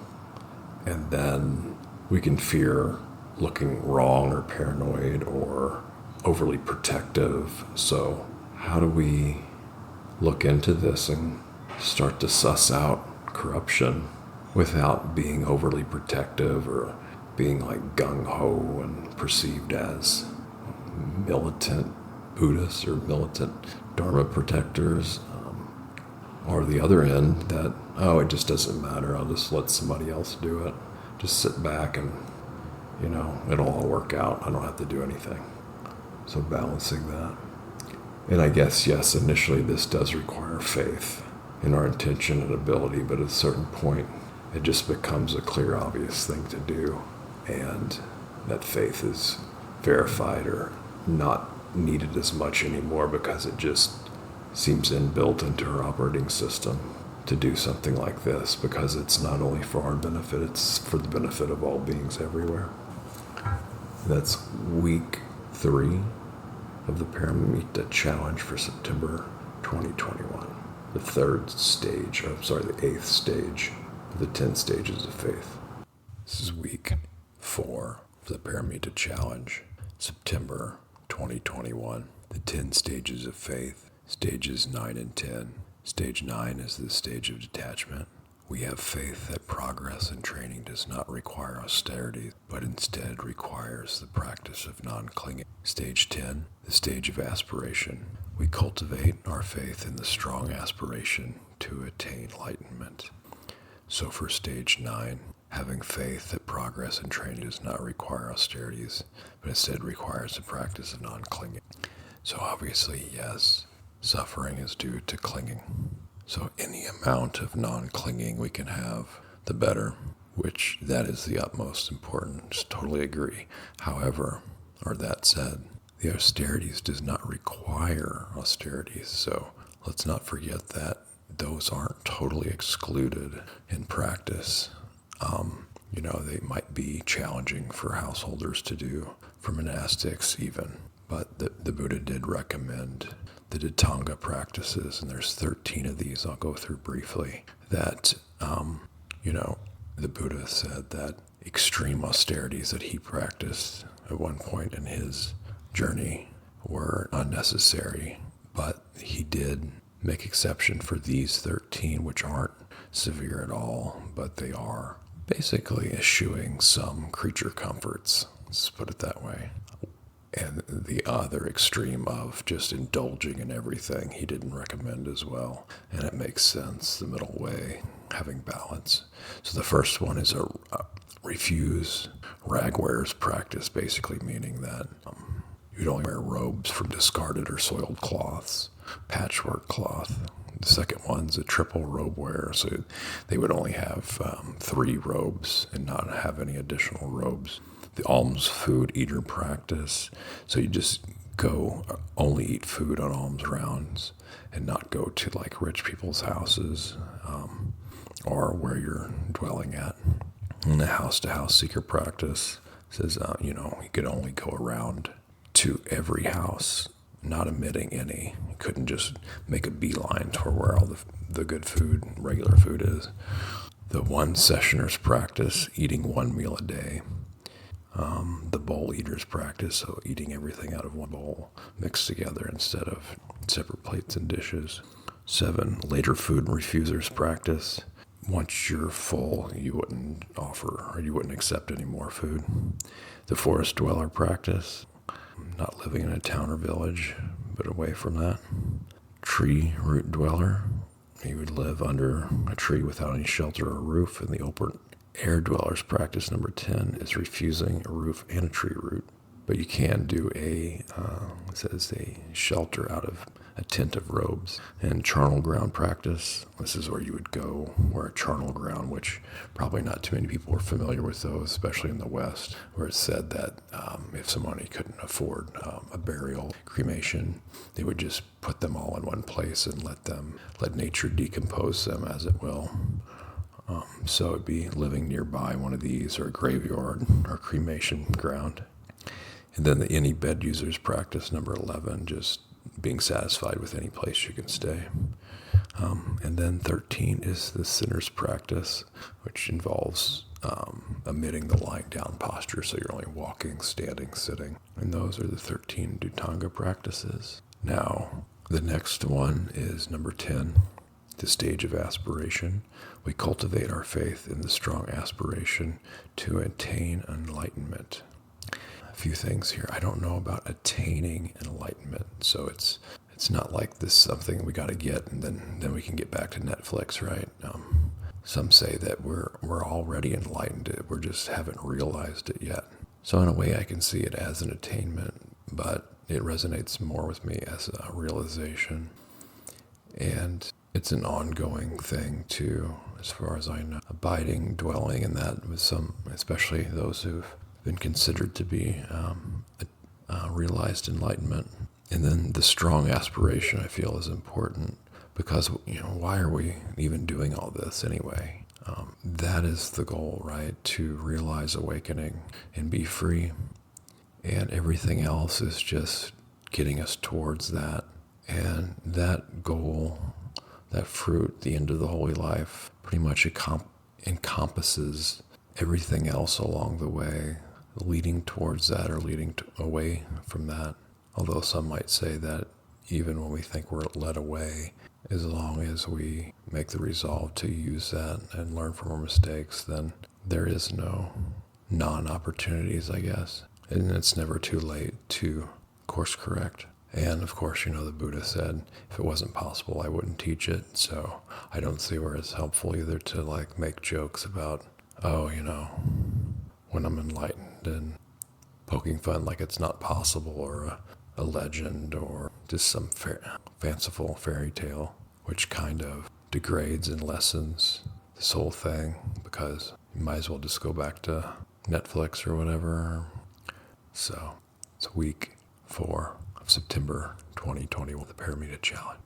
and then we can fear looking wrong or paranoid or overly protective. So how do we look into this and start to suss out corruption without being overly protective or being like gung-ho and perceived as militant Buddhists or militant Dharma protectors, or the other end that, it just doesn't matter, I'll just let somebody else do it. Just sit back and, it'll all work out. I don't have to do anything. So balancing that. And I guess, yes, initially this does require faith in our intention and ability, but at a certain point, it just becomes a clear, obvious thing to do. And that faith is verified or not needed as much anymore because it just seems inbuilt into our operating system to do something like this, because it's not only for our benefit, it's for the benefit of all beings everywhere. That's week 3 of the Pāramitā challenge for September 2021. The 8th stage of the 10 stages of faith. This is week 4 of the Pāramitā challenge, September 2021. The 10 stages of faith, stages 9 and 10. Stage 9 is the stage of detachment. We have faith that progress and training does not require austerity, but instead requires the practice of non-clinging. Stage 10, the stage of aspiration. We cultivate our faith in the strong aspiration to attain enlightenment. So for stage 9, having faith that progress and training does not require austerities, but instead requires the practice of non-clinging. So obviously, yes, suffering is due to clinging. So any amount of non-clinging we can have, the better, which that is the utmost importance. Totally agree. However, or that said, the austerities does not require austerities. So let's not forget that those aren't totally excluded in practice. They might be challenging for householders to do, for monastics even. But the Buddha did recommend the Dhutanga practices, and there's 13 of these I'll go through briefly, that, the Buddha said that extreme austerities that he practiced at one point in his journey were unnecessary, but he did make exception for these 13, which aren't severe at all, but they are basically eschewing some creature comforts, let's put it that way. And the other extreme of just indulging in everything he didn't recommend as well. And it makes sense, the middle way, having balance. So the first one is a refuse ragwares practice, basically meaning that you'd only wear robes from discarded or soiled cloths, patchwork cloth. The second one's a triple robe wear, so they would only have 3 robes and not have any additional robes. The alms food eater practice, so you just go only eat food on alms rounds and not go to like rich people's houses or where you're dwelling at. And the house-to-house seeker practice says, you could only go around to every house, not omitting any. You couldn't just make a beeline toward where all the good food, regular food is. The one sessioner's practice, eating 1 meal a day. The bowl eater's practice, so eating everything out of one bowl mixed together instead of separate plates and dishes. 7, later food refusers practice. Once you're full, you wouldn't offer or you wouldn't accept any more food. The forest dweller practice, not living in a town or village, but away from that. Tree root dweller, you would live under a tree without any shelter or roof. In the open air dwellers practice number 10 is refusing a roof and a tree root. But you can do it says a shelter out of a tent of robes. And charnel ground practice, this is where you would go, where a charnel ground, which probably not too many people are familiar with those, especially in the West, where it's said that if somebody couldn't afford a burial, cremation, they would just put them all in one place and let nature decompose them as it will. So it'd be living nearby one of these, or a graveyard, or cremation ground. And then the any bed users practice, number 11, just being satisfied with any place you can stay. And then 13 is the sinner's practice, which involves omitting the lying down posture, so you're only walking, standing, sitting. And those are the 13 Dhutanga practices. Now, the next one is number 10, the stage of aspiration. We cultivate our faith in the strong aspiration to attain enlightenment. A few things here. I don't know about attaining enlightenment, so it's not like this something we got to get and then we can get back to Netflix, right? Some say that we're already enlightened, we just haven't realized it yet. So in a way, I can see it as an attainment, but it resonates more with me as a realization, and it's an ongoing thing too, as far as I know. Abiding, dwelling in that with some, especially those who've been considered to be realized enlightenment. And then the strong aspiration, I feel, is important because, why are we even doing all this anyway? That is the goal, right? To realize awakening and be free. And everything else is just getting us towards that. And that goal, that fruit, the end of the holy life, pretty much encompasses everything else along the way, leading towards that or leading away from that. Although some might say that even when we think we're led away, as long as we make the resolve to use that and learn from our mistakes, then there is no non-opportunities, I guess. And it's never too late to course correct. And of course, the Buddha said, if it wasn't possible, I wouldn't teach it. So I don't see where it's helpful either to make jokes about, when I'm enlightened, and poking fun like it's not possible, or a legend, or just some fanciful fairy tale, which kind of degrades and lessens this whole thing, because you might as well just go back to Netflix or whatever. So it's week 4 of September 2021, the Pāramitā Challenge.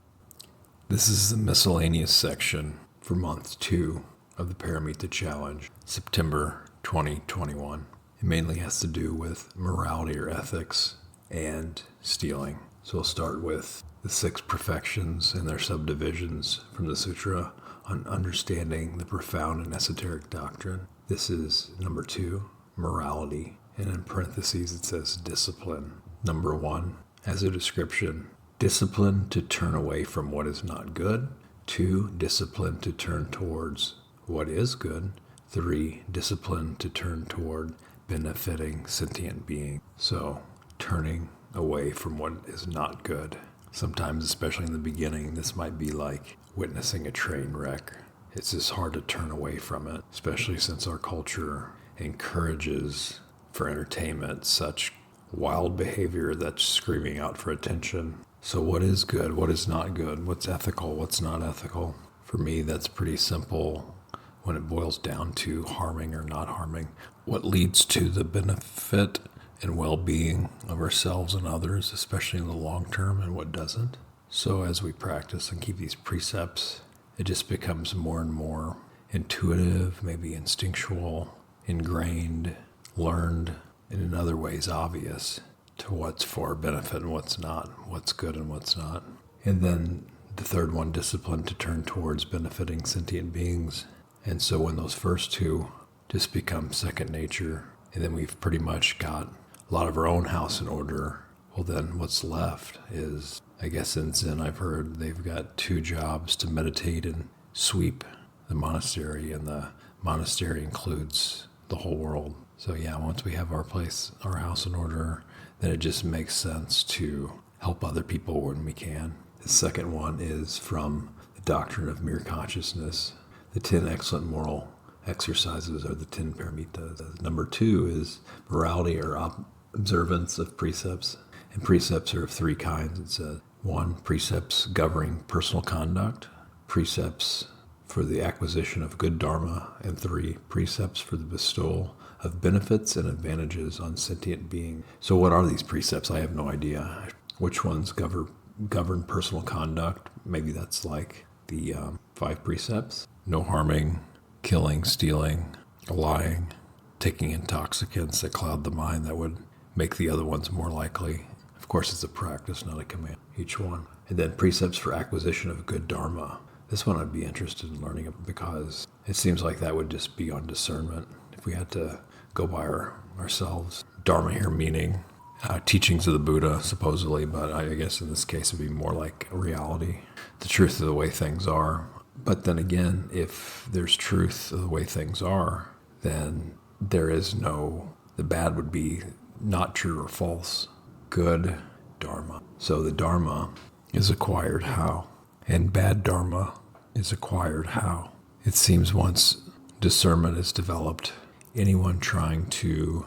This is the miscellaneous section for month 2 of the Pāramitā Challenge, September 2021. It mainly has to do with morality or ethics and stealing. So we'll start with the 6 perfections and their subdivisions from the sutra on understanding the profound and esoteric doctrine. This is number 2, morality, and in parentheses it says discipline. Number 1, as a description, discipline to turn away from what is not good. 2, discipline to turn towards what is good. 3, discipline to turn toward benefiting sentient being. So, turning away from what is not good. Sometimes, especially in the beginning, this might be like witnessing a train wreck. It's just hard to turn away from it, especially since our culture encourages for entertainment such wild behavior that's screaming out for attention. So what is good? What is not good? What's ethical? What's not ethical? For me, that's pretty simple when it boils down to harming or not harming. What leads to the benefit and well-being of ourselves and others, especially in the long term, and what doesn't. So as we practice and keep these precepts, it just becomes more and more intuitive, maybe instinctual, ingrained, learned, and in other ways obvious to what's for our benefit and what's not, what's good and what's not. And then the third one, discipline to turn towards benefiting sentient beings. And so when those first 2 just become second nature, and then we've pretty much got a lot of our own house in order, well then what's left is, I guess in Zen I've heard they've got 2 jobs: to meditate and sweep the monastery, and the monastery includes the whole world. So yeah, once we have our house in order, then it just makes sense to help other people when we can. The second one is from the doctrine of mere consciousness. The 10 excellent moral exercises are the 10 Pāramitās. Number 2 is morality or observance of precepts. And precepts are of 3 kinds. It says 1, precepts governing personal conduct, precepts for the acquisition of good Dharma, and 3, precepts for the bestowal of benefits and advantages on sentient beings. So what are these precepts? I have no idea. Which ones govern personal conduct? Maybe that's like the 5 precepts. No harming, killing, stealing, lying, taking intoxicants that cloud the mind that would make the other ones more likely. Of course, it's a practice, not a command, each one. And then precepts for acquisition of good Dharma. This one I'd be interested in learning because it seems like that would just be on discernment. If we had to go by ourselves. Dharma here meaning teachings of the Buddha, supposedly, but I guess in this case it'd be more like a reality, the truth of the way things are. But then again, if there's truth of the way things are, then there is the bad would be not true or false. Good Dharma. So the Dharma is acquired how? And bad Dharma is acquired how? It seems once discernment is developed, anything trying to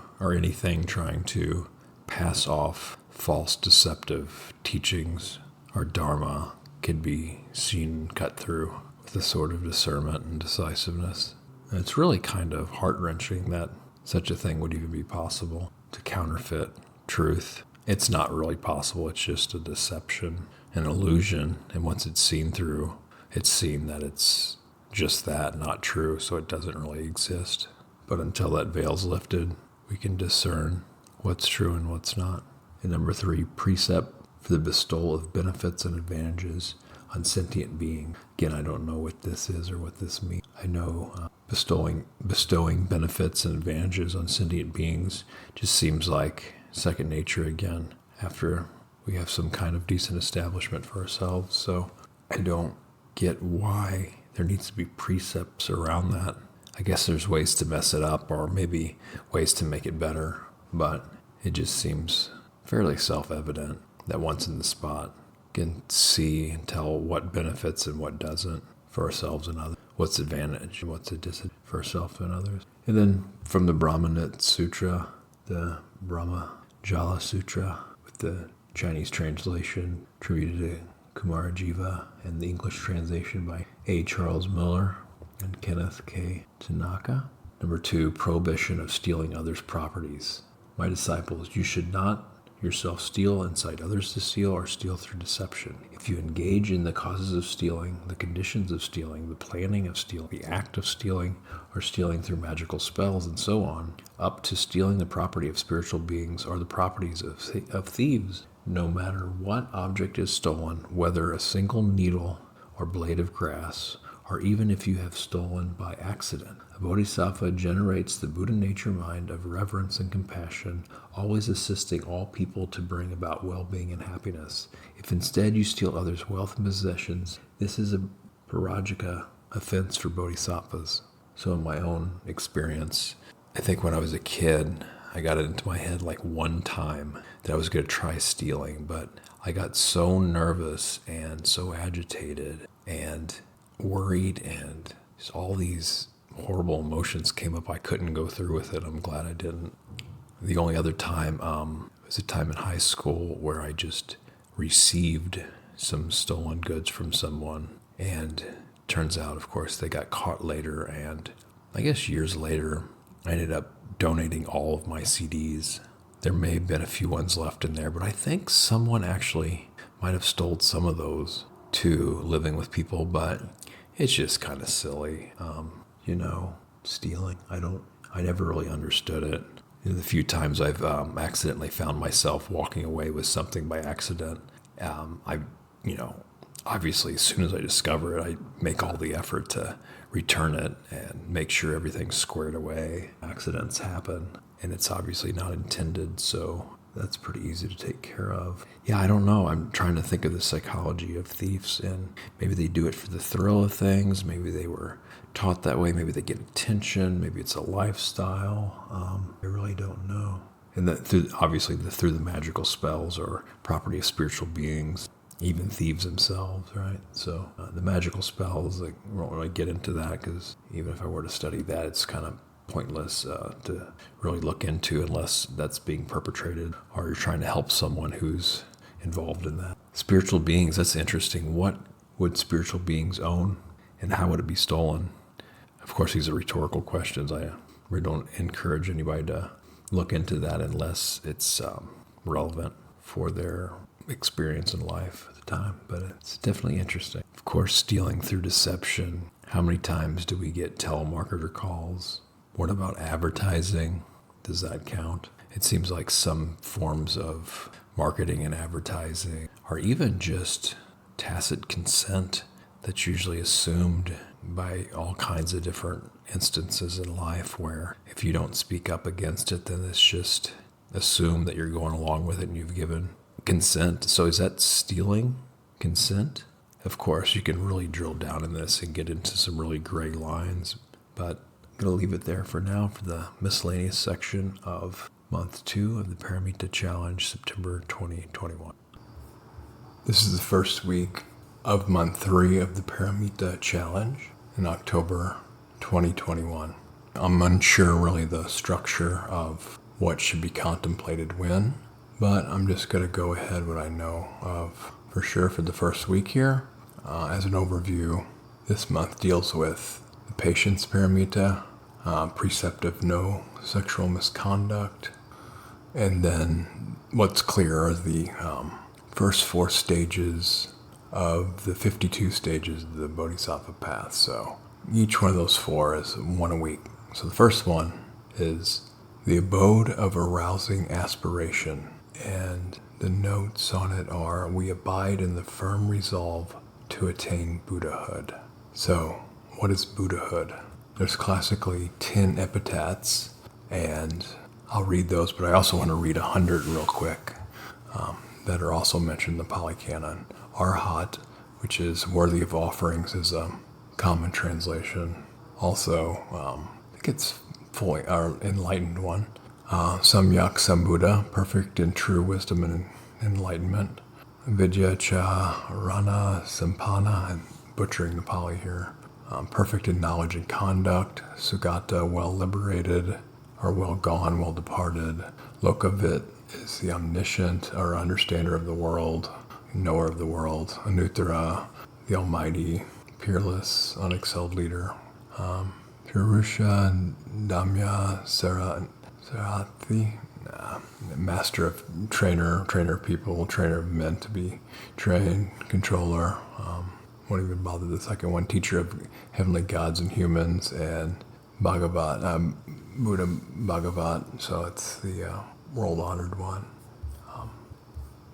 pass off false deceptive teachings or Dharma can be seen cut through with a sort of discernment and decisiveness. And it's really kind of heart-wrenching that such a thing would even be possible, to counterfeit truth. It's not really possible. It's just a deception, an illusion. And once it's seen through, it's seen that it's just that, not true, so it doesn't really exist. But until that veil's lifted, we can discern what's true and what's not. And number 3, precept for the bestowal of benefits and advantages on sentient being. Again, I don't know what this is or what this means. I know bestowing benefits and advantages on sentient beings just seems like second nature again after we have some kind of decent establishment for ourselves. So I don't get why there needs to be precepts around that. I guess there's ways to mess it up or maybe ways to make it better, but it just seems fairly self-evident that once in the spot, can see and tell what benefits and what doesn't for ourselves and others. What's advantage and what's a disadvantage for ourselves and others. And then from the Brahmanit Sutra, the Brahmajala Sutra, with the Chinese translation attributed to Kumarajiva and the English translation by A. Charles Miller and Kenneth K. Tanaka. Number 2, prohibition of stealing others' properties. My disciples, you should not yourself steal, incite others to steal, or steal through deception. If you engage in the causes of stealing, the conditions of stealing, the planning of stealing, the act of stealing, or stealing through magical spells and so on, up to stealing the property of spiritual beings or the properties of thieves, no matter what object is stolen, whether a single needle or blade of grass, or even if you have stolen by accident. A bodhisattva generates the Buddha nature mind of reverence and compassion, always assisting all people to bring about well-being and happiness. If instead you steal others' wealth and possessions, this is a parajika offense for bodhisattvas. So in my own experience, I think when I was a kid, I got it into my head like one time that I was going to try stealing, but I got so nervous and so agitated and worried, and just all these horrible emotions came up. I couldn't go through with it. I'm glad I didn't. The only other time was a time in high school where I just received some stolen goods from someone, and turns out, of course, they got caught later, and I guess years later, I ended up donating all of my CDs. There may have been a few ones left in there, but I think someone actually might have stole some of those to Living with People, but it's just kind of silly, stealing. I never really understood it. The few times I've accidentally found myself walking away with something by accident, obviously as soon as I discover it, I make all the effort to return it and make sure everything's squared away. Accidents happen, and it's obviously not intended, so that's pretty easy to take care of. Yeah, I don't know. I'm trying to think of the psychology of thieves, and maybe they do it for the thrill of things. Maybe they were taught that way. Maybe they get attention. Maybe it's a lifestyle. I really don't know. And that through the magical spells or property of spiritual beings, even thieves themselves, right? So the magical spells, we won't really get into that, because even if I were to study that, it's kind of pointless to really look into unless that's being perpetrated or you're trying to help someone who's involved in that. Spiritual beings, that's interesting. What would spiritual beings own, and how would it be stolen? Of course, these are rhetorical questions. I really don't encourage anybody to look into that unless it's relevant for their experience in life at the time, but it's definitely interesting. Of course, stealing through deception. How many times do we get telemarketer calls? What about advertising? Does that count? It seems like some forms of marketing and advertising are even just tacit consent that's usually assumed by all kinds of different instances in life, where if you don't speak up against it, then it's just assumed that you're going along with it and you've given consent. So is that stealing consent? Of course, you can really drill down in this and get into some really gray lines, but I'm going to leave it there for now for the miscellaneous section of month 2 of the Pāramitā Challenge, September 2021. This is the first week of month 3 of the Pāramitā Challenge in October 2021. I'm unsure really the structure of what should be contemplated when, but I'm just going to go ahead what I know of for sure for the first week here. As an overview, this month deals with the patience Pāramitā, precept of no sexual misconduct, and then what's clear are the first 4 stages of the 52 stages of the Bodhisattva Path. So each one of those 4 is one a week. So the first one is the abode of arousing aspiration, and the notes on it are, we abide in the firm resolve to attain Buddhahood. So what is Buddhahood? There's classically 10 epitaphs, and I'll read those, but I also want to read 100 real quick that are also mentioned in the Pali Canon. Arhat, which is worthy of offerings, is a common translation. Also, I think it's fully our enlightened one. Samyak Sambuddha, perfect in true wisdom and enlightenment. Vidya Cha Rana Sampana, I'm butchering the Pali here. Perfect in knowledge and conduct. Sugata, well liberated, or well gone, well departed. Lokavit is the omniscient, or understander of the world, knower of the world. Anuttara, the almighty, peerless, unexcelled leader. Purusha Damya Sarathi, master of trainer people, trainer of men to be trained, controller. Won't even bother the second one. Teacher of heavenly gods and humans, and Bhagavat, Buddha Bhagavat. So it's the world honored one.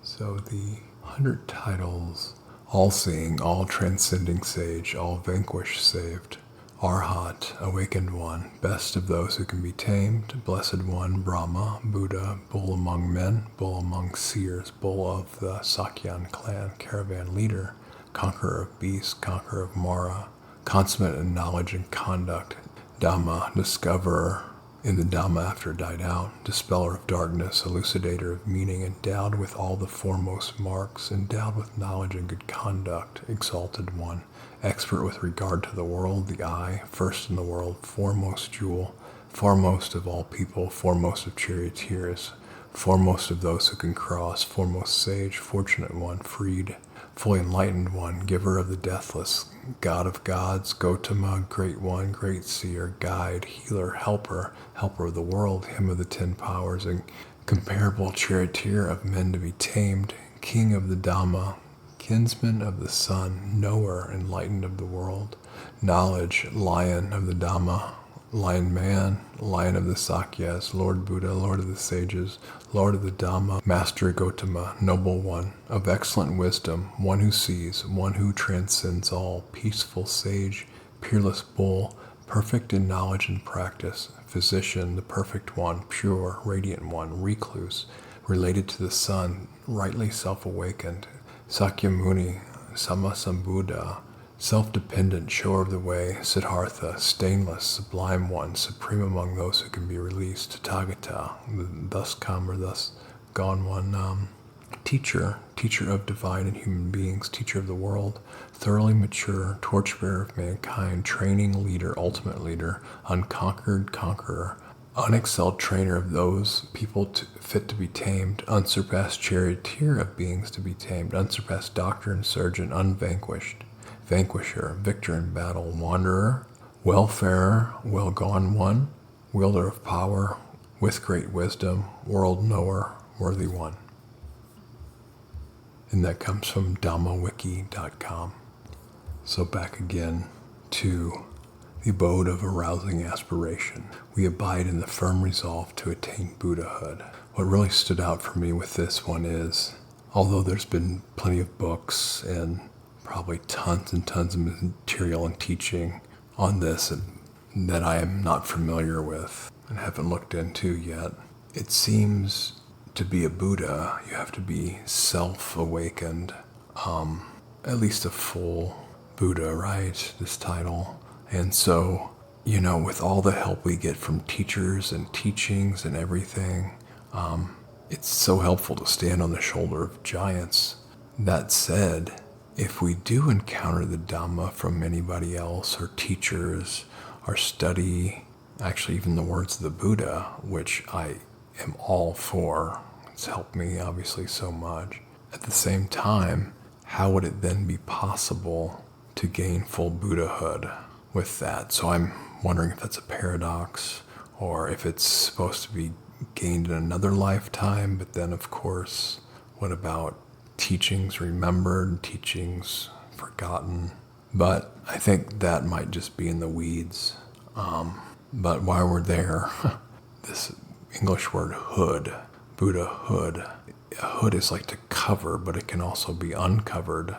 So the 100 titles: all-seeing, all-transcending sage, all-vanquished saved, Arhat, awakened one, best of those who can be tamed, blessed one, Brahma, Buddha, bull among men, bull among seers, bull of the Sakyan clan, caravan leader, conqueror of beasts, conqueror of Mara, consummate in knowledge and conduct, Dhamma, discoverer in the Dhamma after it died out, dispeller of darkness, elucidator of meaning, endowed with all the foremost marks, endowed with knowledge and good conduct, exalted one, expert with regard to the world, the eye, first in the world, foremost jewel, foremost of all people, foremost of charioteers, foremost of those who can cross, foremost sage, fortunate one, freed, fully enlightened one, giver of the deathless, God of gods, Gautama, great one, great seer, guide, healer, helper of the world, him of the 10 powers, and comparable charioteer of men to be tamed, king of the Dhamma, kinsman of the sun, knower, enlightened of the world, knowledge, lion of the Dhamma, lion man, lion of the Sakyas, Lord Buddha, Lord of the sages, Lord of the Dhamma, Master Gautama, noble one, of excellent wisdom, one who sees, one who transcends all, peaceful sage, peerless bull, perfect in knowledge and practice, physician, the perfect one, pure, radiant one, recluse, related to the sun, rightly self-awakened, Sakyamuni, Sammasambuddha, self-dependent, shower of the way, Siddhartha, stainless, sublime one, supreme among those who can be released, Tathagata, thus come or thus gone one, teacher of divine and human beings, teacher of the world, thoroughly mature, torchbearer of mankind, training leader, ultimate leader, unconquered conqueror, unexcelled trainer of those people fit to be tamed, unsurpassed charioteer of beings to be tamed, unsurpassed doctor and surgeon, unvanquished, vanquisher, victor in battle, wanderer, welfarer, well-gone one, wielder of power, with great wisdom, world knower, worthy one. And that comes from dhammawiki.com. So back again to the abode of arousing aspiration. We abide in the firm resolve to attain Buddhahood. What really stood out for me with this one is, although there's been plenty of books and probably tons and tons of material and teaching on this and that I am not familiar with and haven't looked into yet, it seems to be a Buddha, you have to be self-awakened, at least a full Buddha, right? This title. And so, with all the help we get from teachers and teachings and everything, it's so helpful to stand on the shoulder of giants. That said, if we do encounter the Dhamma from anybody else or teachers or study, actually even the words of the Buddha, which I am all for, it's helped me obviously so much. At the same time, how would it then be possible to gain full Buddhahood with that? So I'm wondering if that's a paradox or if it's supposed to be gained in another lifetime, but then of course, what about teachings remembered, teachings forgotten? But I think that might just be in the weeds. But while we're there, this English word hood, Buddha hood. A hood is like to cover, but it can also be uncovered,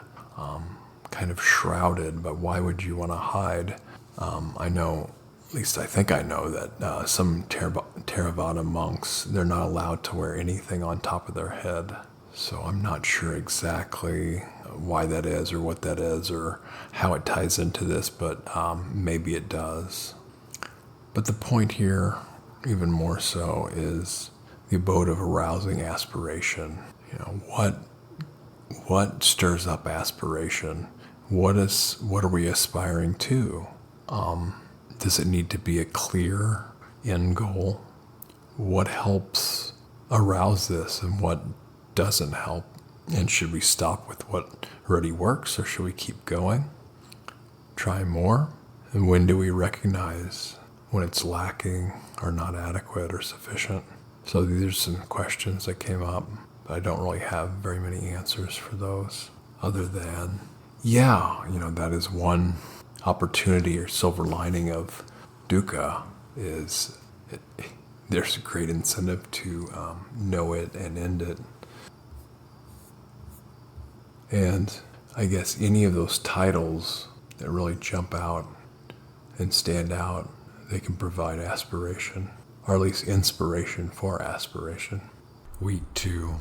kind of shrouded, but why would you want to hide? I know, at least I think I know that some Theravada monks, they're not allowed to wear anything on top of their head. So I'm not sure exactly why that is or what that is or how it ties into this, but maybe it does. But the point here, even more so, is the abode of arousing aspiration. What stirs up aspiration? What are we aspiring to? Does it need to be a clear end goal? What helps arouse this and what doesn't help? And should we stop with what already works or should we keep going? Try more? And when do we recognize when it's lacking or not adequate or sufficient? So these are some questions that came up. I don't really have very many answers for those other than, that is one opportunity or silver lining of dukkha is there's a great incentive to know it and end it. And I guess any of those titles that really jump out and stand out, they can provide aspiration, or at least inspiration for aspiration. Week 2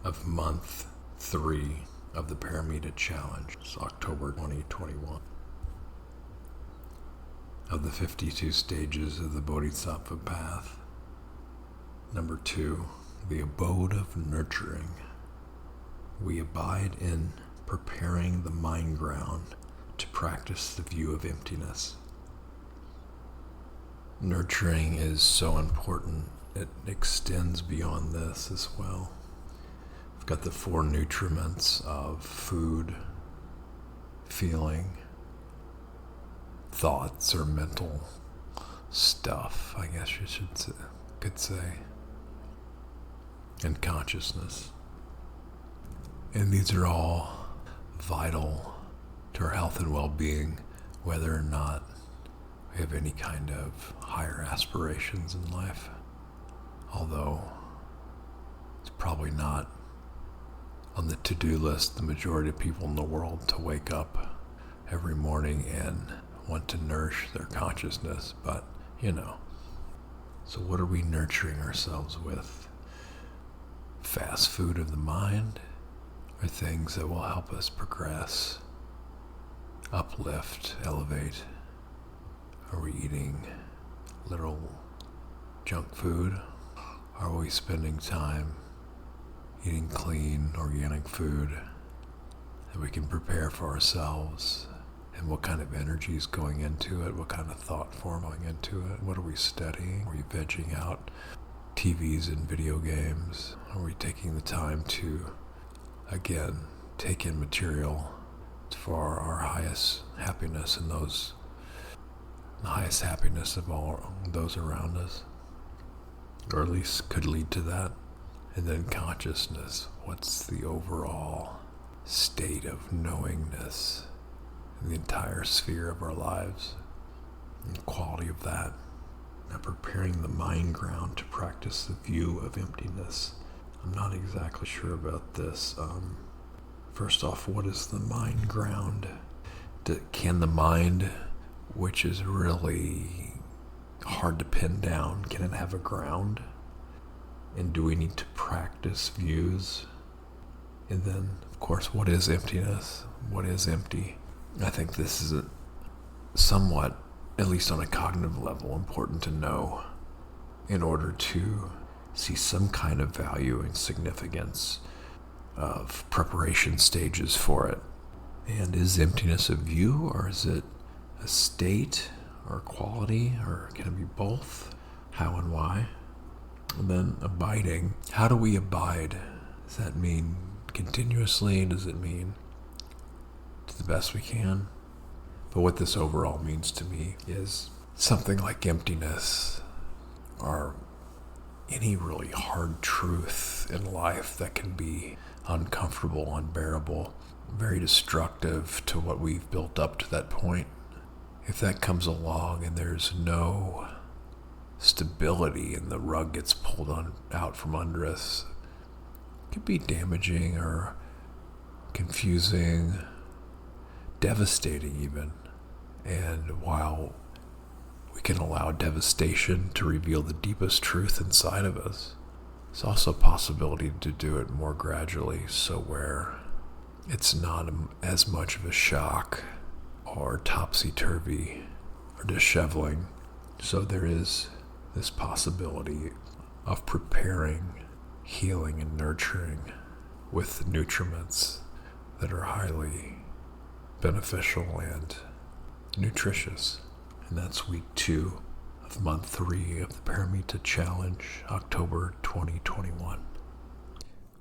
of month 3 of the Pāramitā challenge. It's October 2021. Of the 52 stages of the Bodhisattva Path. Number 2, the abode of nurturing. We abide in preparing the mind ground to practice the view of emptiness. Nurturing is so important. It extends beyond this as well. We've got the 4 nutriments of food, feeling, thoughts or mental stuff, I guess you could say, and consciousness. And these are all vital to our health and well-being, whether or not we have any kind of higher aspirations in life. Although it's probably not on the to-do list, the majority of people in the world to wake up every morning and want to nourish their consciousness, but so what are we nurturing ourselves with? Fast food of the mind, or things that will help us progress, uplift, elevate? Are we eating literal junk food? Are we spending time eating clean, organic food that we can prepare for ourselves? And what kind of energy is going into it? What kind of thought form going into it? What are we studying? Are we vegging out TVs and video games? Are we taking the time to, again, take in material for our highest happiness and the highest happiness of all those around us? Or at least could lead to that. And then consciousness. What's the overall state of knowingness in the entire sphere of our lives? And the quality of that. Now preparing the mind ground to practice the view of emptiness. I'm not exactly sure about this. First off, what is the mind ground? Can the mind, which is really hard to pin down, can it have a ground? And do we need to practice views? And then, of course, what is emptiness? What is empty? I think this is somewhat, at least on a cognitive level, important to know in order to see some kind of value and significance of preparation stages for it. And is emptiness a view, or is it a state or a quality, or can it be both? How and why? And then abiding. How do we abide? Does that mean continuously? Does it mean to the best we can? But what this overall means to me is something like emptiness, or any really hard truth in life that can be uncomfortable, unbearable, very destructive to what we've built up to that point. If that comes along and there's no stability and the rug gets pulled out from under us, it could be damaging or confusing, devastating even. And while we can allow devastation to reveal the deepest truth inside of us, there's also a possibility to do it more gradually, so where it's not as much of a shock or topsy-turvy or disheveling. So there is this possibility of preparing, healing, and nurturing with nutriments that are highly beneficial and nutritious. And that's week 2 of month 3 of the Pāramitā challenge, October 2021.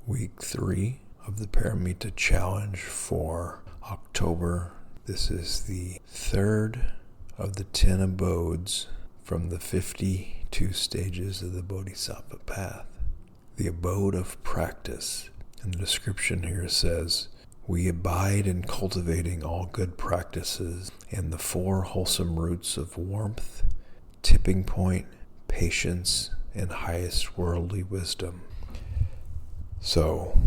Week 3 of the Pāramitā challenge for October. This is the third of the 10 abodes from the 50 2 stages of the Bodhisattva Path. The abode of practice. And the description here says, we abide in cultivating all good practices and the 4 wholesome roots of warmth, tipping point, patience, and highest worldly wisdom. So,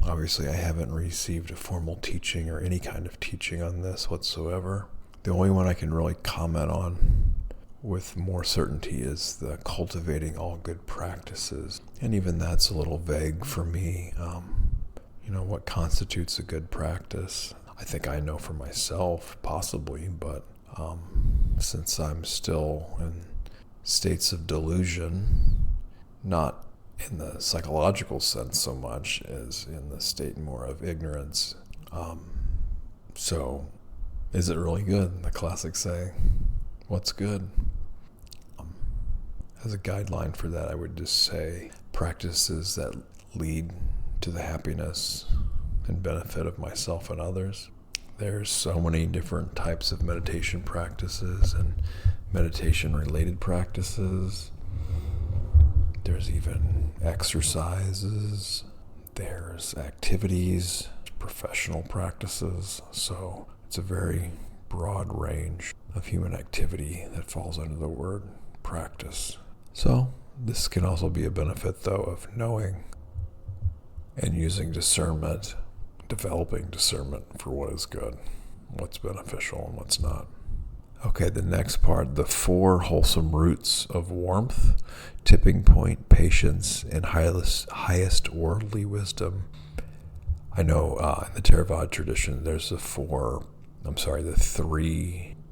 obviously I haven't received a formal teaching or any kind of teaching on this whatsoever. The only one I can really comment on with more certainty is the cultivating all good practices. And even that's a little vague for me. What constitutes a good practice? I think I know for myself, possibly, but since I'm still in states of delusion, not in the psychological sense so much as in the state more of ignorance. So, is it really good? The classic saying, what's good? As a guideline for that, I would just say practices that lead to the happiness and benefit of myself and others. There's so many different types of meditation practices and meditation-related practices. There's even exercises. There's activities, professional practices. So it's a very broad range of human activity that falls under the word practice. So this can also be a benefit, though, of knowing and using discernment, developing discernment for what is good, what's beneficial, and what's not. Okay, the next part, the 4 wholesome roots of warmth, tipping point, patience, and highest worldly wisdom. I know in the Theravada tradition, there's the 3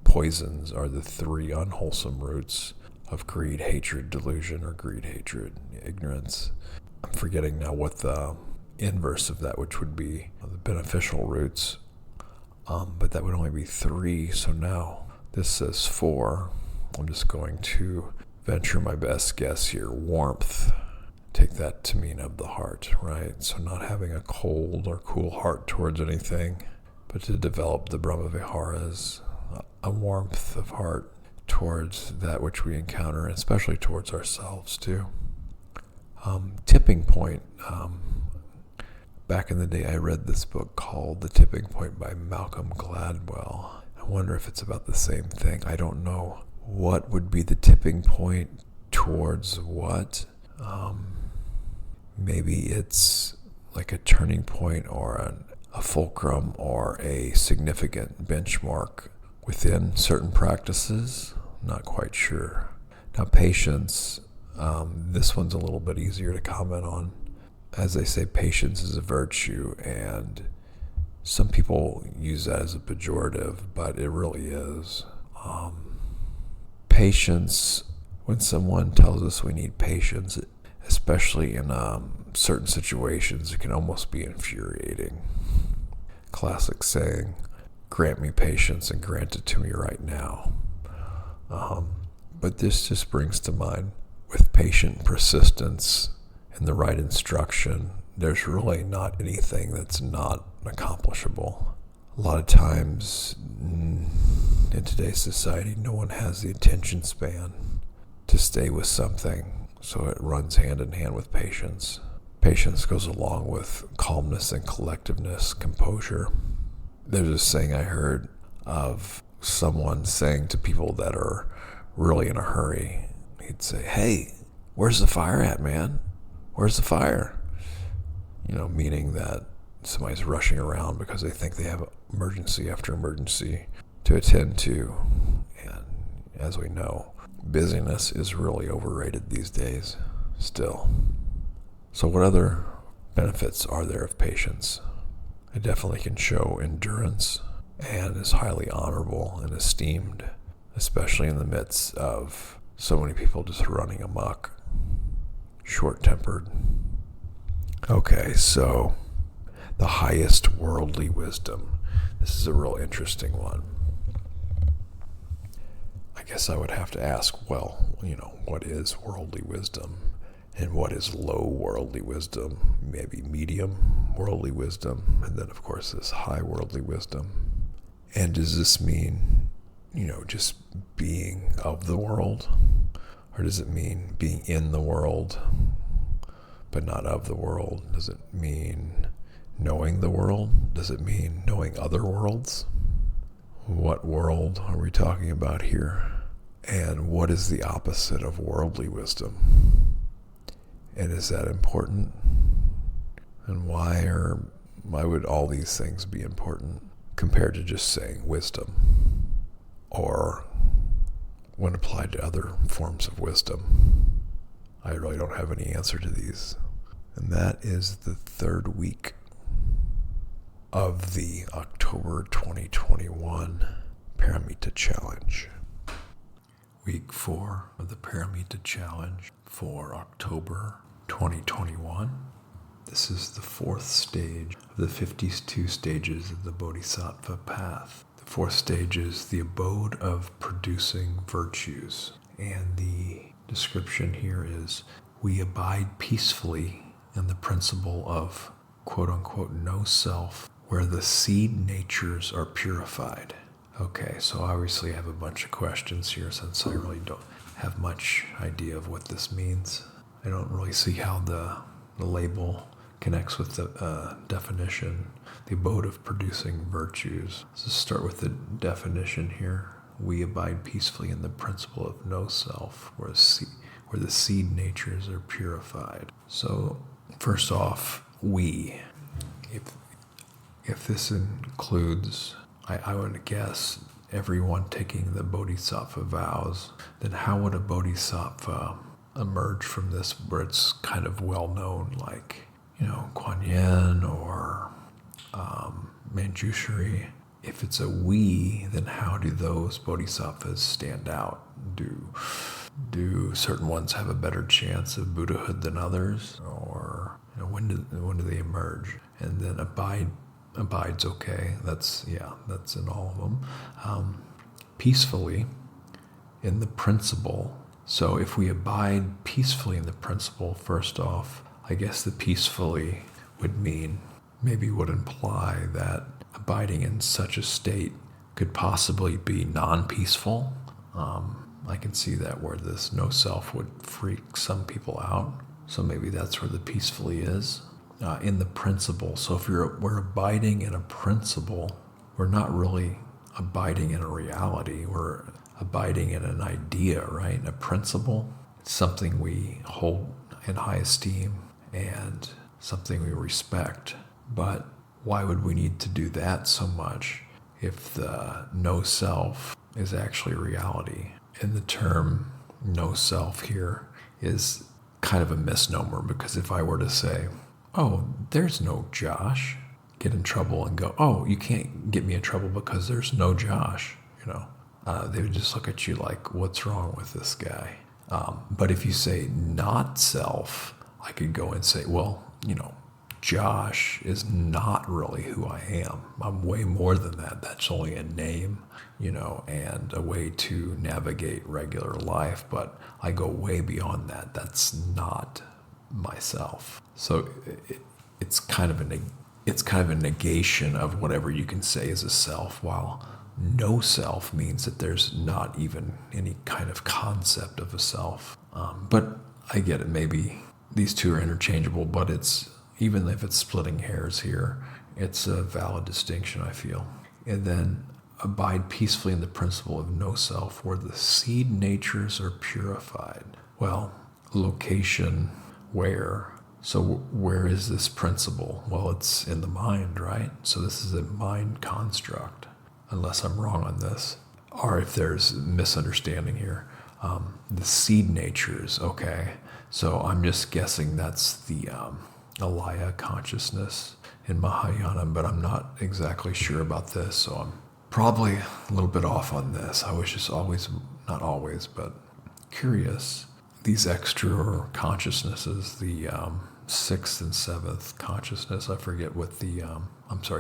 poisons are the 3 unwholesome roots of greed, hatred, delusion, or greed, hatred, ignorance. I'm forgetting now what the inverse of that, which would be the beneficial roots, but that would only be 3. So now this says 4. I'm just going to venture my best guess here. Warmth, take that to mean of the heart, right? So not having a cold or cool heart towards anything, but to develop the Brahma Viharas, a warmth of heart towards that which we encounter, and especially towards ourselves too. Tipping point. Back in the day, I read this book called The Tipping Point by Malcolm Gladwell. I wonder if it's about the same thing. I don't know. What would be the tipping point towards what? Maybe it's like a turning point or a fulcrum or a significant benchmark within certain practices. Not quite sure. Now, patience. This one's a little bit easier to comment on. As they say, patience is a virtue, and some people use that as a pejorative, but it really is. Patience, when someone tells us we need patience, especially in certain situations, it can almost be infuriating. Classic saying, grant me patience and grant it to me right now. But this just brings to mind, with patient persistence and the right instruction, there's really not anything that's not accomplishable. A lot of times in today's society, no one has the attention span to stay with something, so it runs hand in hand with patience. Patience goes along with calmness and collectiveness, composure. There's a saying I heard of someone saying to people that are really in a hurry. He'd say, "Hey, where's the fire at, man? Where's the fire?" Meaning that somebody's rushing around because they think they have emergency after emergency to attend to. And as we know, busyness is really overrated these days still. So what other benefits are there of patience? It definitely can show endurance and is highly honorable and esteemed, especially in the midst of so many people just running amok, short-tempered. Okay, so the highest worldly wisdom. This is a real interesting one. I guess I would have to ask, well, what is worldly wisdom? And what is low worldly wisdom? Maybe medium worldly wisdom. And then, of course, this high worldly wisdom. And does this mean, just being of the world? Or does it mean being in the world, but not of the world? Does it mean knowing the world? Does it mean knowing other worlds? What world are we talking about here? And what is the opposite of worldly wisdom? And is that important? And why would all these things be important compared to just saying wisdom? Or when applied to other forms of wisdom? I really don't have any answer to these. And that is the third week of the October 2021 Pāramitā Challenge. Week 4 of the Pāramitā Challenge for October 2021. This is the fourth stage of the 52 stages of the Bodhisattva Path. The fourth stage is the abode of producing virtues. And the description here is, we abide peacefully in the principle of quote-unquote no self, where the seed natures are purified. Okay, so obviously I have a bunch of questions here since I really don't have much idea of what this means. I don't really see how the label connects with the definition, the abode of producing virtues. Let's start with the definition here. We abide peacefully in the principle of no self, where the seed natures are purified. So first off, if this includes, I would guess, everyone taking the Bodhisattva vows, then how would a Bodhisattva emerge from this where it's kind of well known, like, Kuan Yin or Manjushri? If it's a we, then how do those Bodhisattvas stand out? Do certain ones have a better chance of Buddhahood than others? Or when do they emerge? And then abide's okay. That's in all of them. Peacefully in the principle. So if we abide peacefully in the principle, first off, I guess the peacefully would imply that abiding in such a state could possibly be non-peaceful. I can see that where this no self would freak some people out. So maybe that's where the peacefully is. In the principle. So if we're abiding in a principle, we're not really abiding in a reality. We're abiding in an idea, right? A principle. It's something we hold in high esteem and something we respect. But why would we need to do that so much if the no self is actually reality? And the term no self here is kind of a misnomer, because if I were to say, oh, there's no Josh, get in trouble and go, oh, you can't get me in trouble because there's no Josh, they would just look at you like, what's wrong with this guy? But if you say not self, I could go and say, well, Josh is not really who I am. I'm way more than that. That's only a name, and a way to navigate regular life. But I go way beyond that. That's not myself. So it's kind of a negation of whatever you can say is a self, while no self means that there's not even any kind of concept of a self. But I get it. Maybe these two are interchangeable, but even if it's splitting hairs here, it's a valid distinction, I feel. And then abide peacefully in the principle of no self, where the seed natures are purified. Well, location, where? So where is this principle? Well, it's in the mind, right? So this is a mind construct, unless I'm wrong on this, or if there's misunderstanding here. The seed natures, okay. So I'm just guessing that's the alaya consciousness in Mahayana, but I'm not exactly sure about this, so I'm probably a little bit off on this. I was just not always, but curious. These extra consciousnesses, the sixth and seventh consciousness, I forget what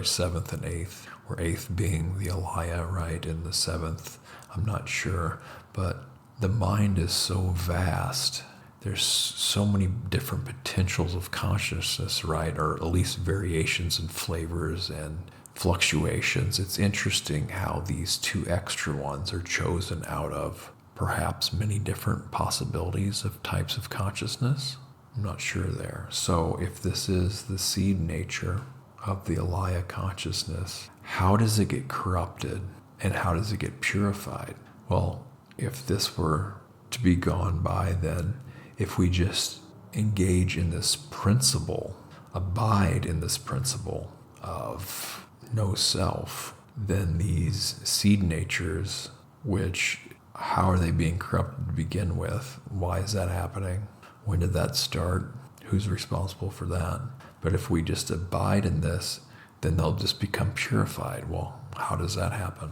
seventh and eighth, where eighth being the alaya, right, and the seventh, I'm not sure, but the mind is so vast. There's so many different potentials of consciousness, right? Or at least variations and flavors and fluctuations. It's interesting how these two extra ones are chosen out of perhaps many different possibilities of types of consciousness. I'm not sure there. So if this is the seed nature of the alaya consciousness, how does it get corrupted and how does it get purified? Well, if this were to be gone by, then if we just engage in this principle, abide in this principle of no self, then these seed natures, which, how are they being corrupted to begin with? Why is that happening? When did that start? Who's responsible for that? But if we just abide in this, then they'll just become purified. Well, how does that happen?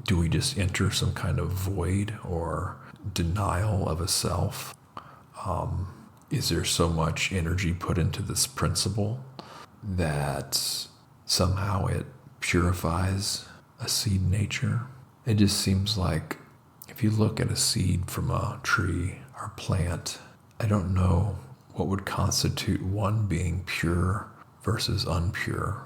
Do we just enter some kind of void or denial of a self? Is there so much energy put into this principle that somehow it purifies a seed nature? It just seems like if you look at a seed from a tree or plant, I don't know what would constitute one being pure versus unpure.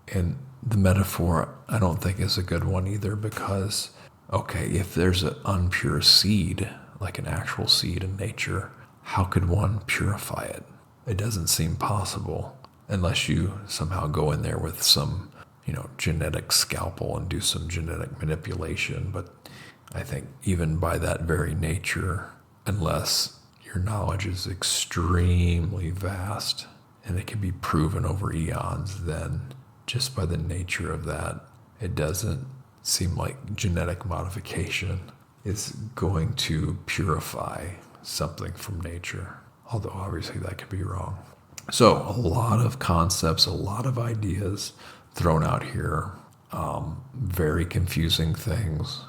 And the metaphor, I don't think is a good one either, because, okay, if there's an unpure seed, like an actual seed in nature, how could one purify it? It doesn't seem possible unless you somehow go in there with some, genetic scalpel and do some genetic manipulation. But I think even by that very nature, unless your knowledge is extremely vast and it can be proven over eons, then just by the nature of that, it doesn't seem like genetic modification is going to purify something from nature. Although obviously that could be wrong. So a lot of concepts, a lot of ideas thrown out here, very confusing things,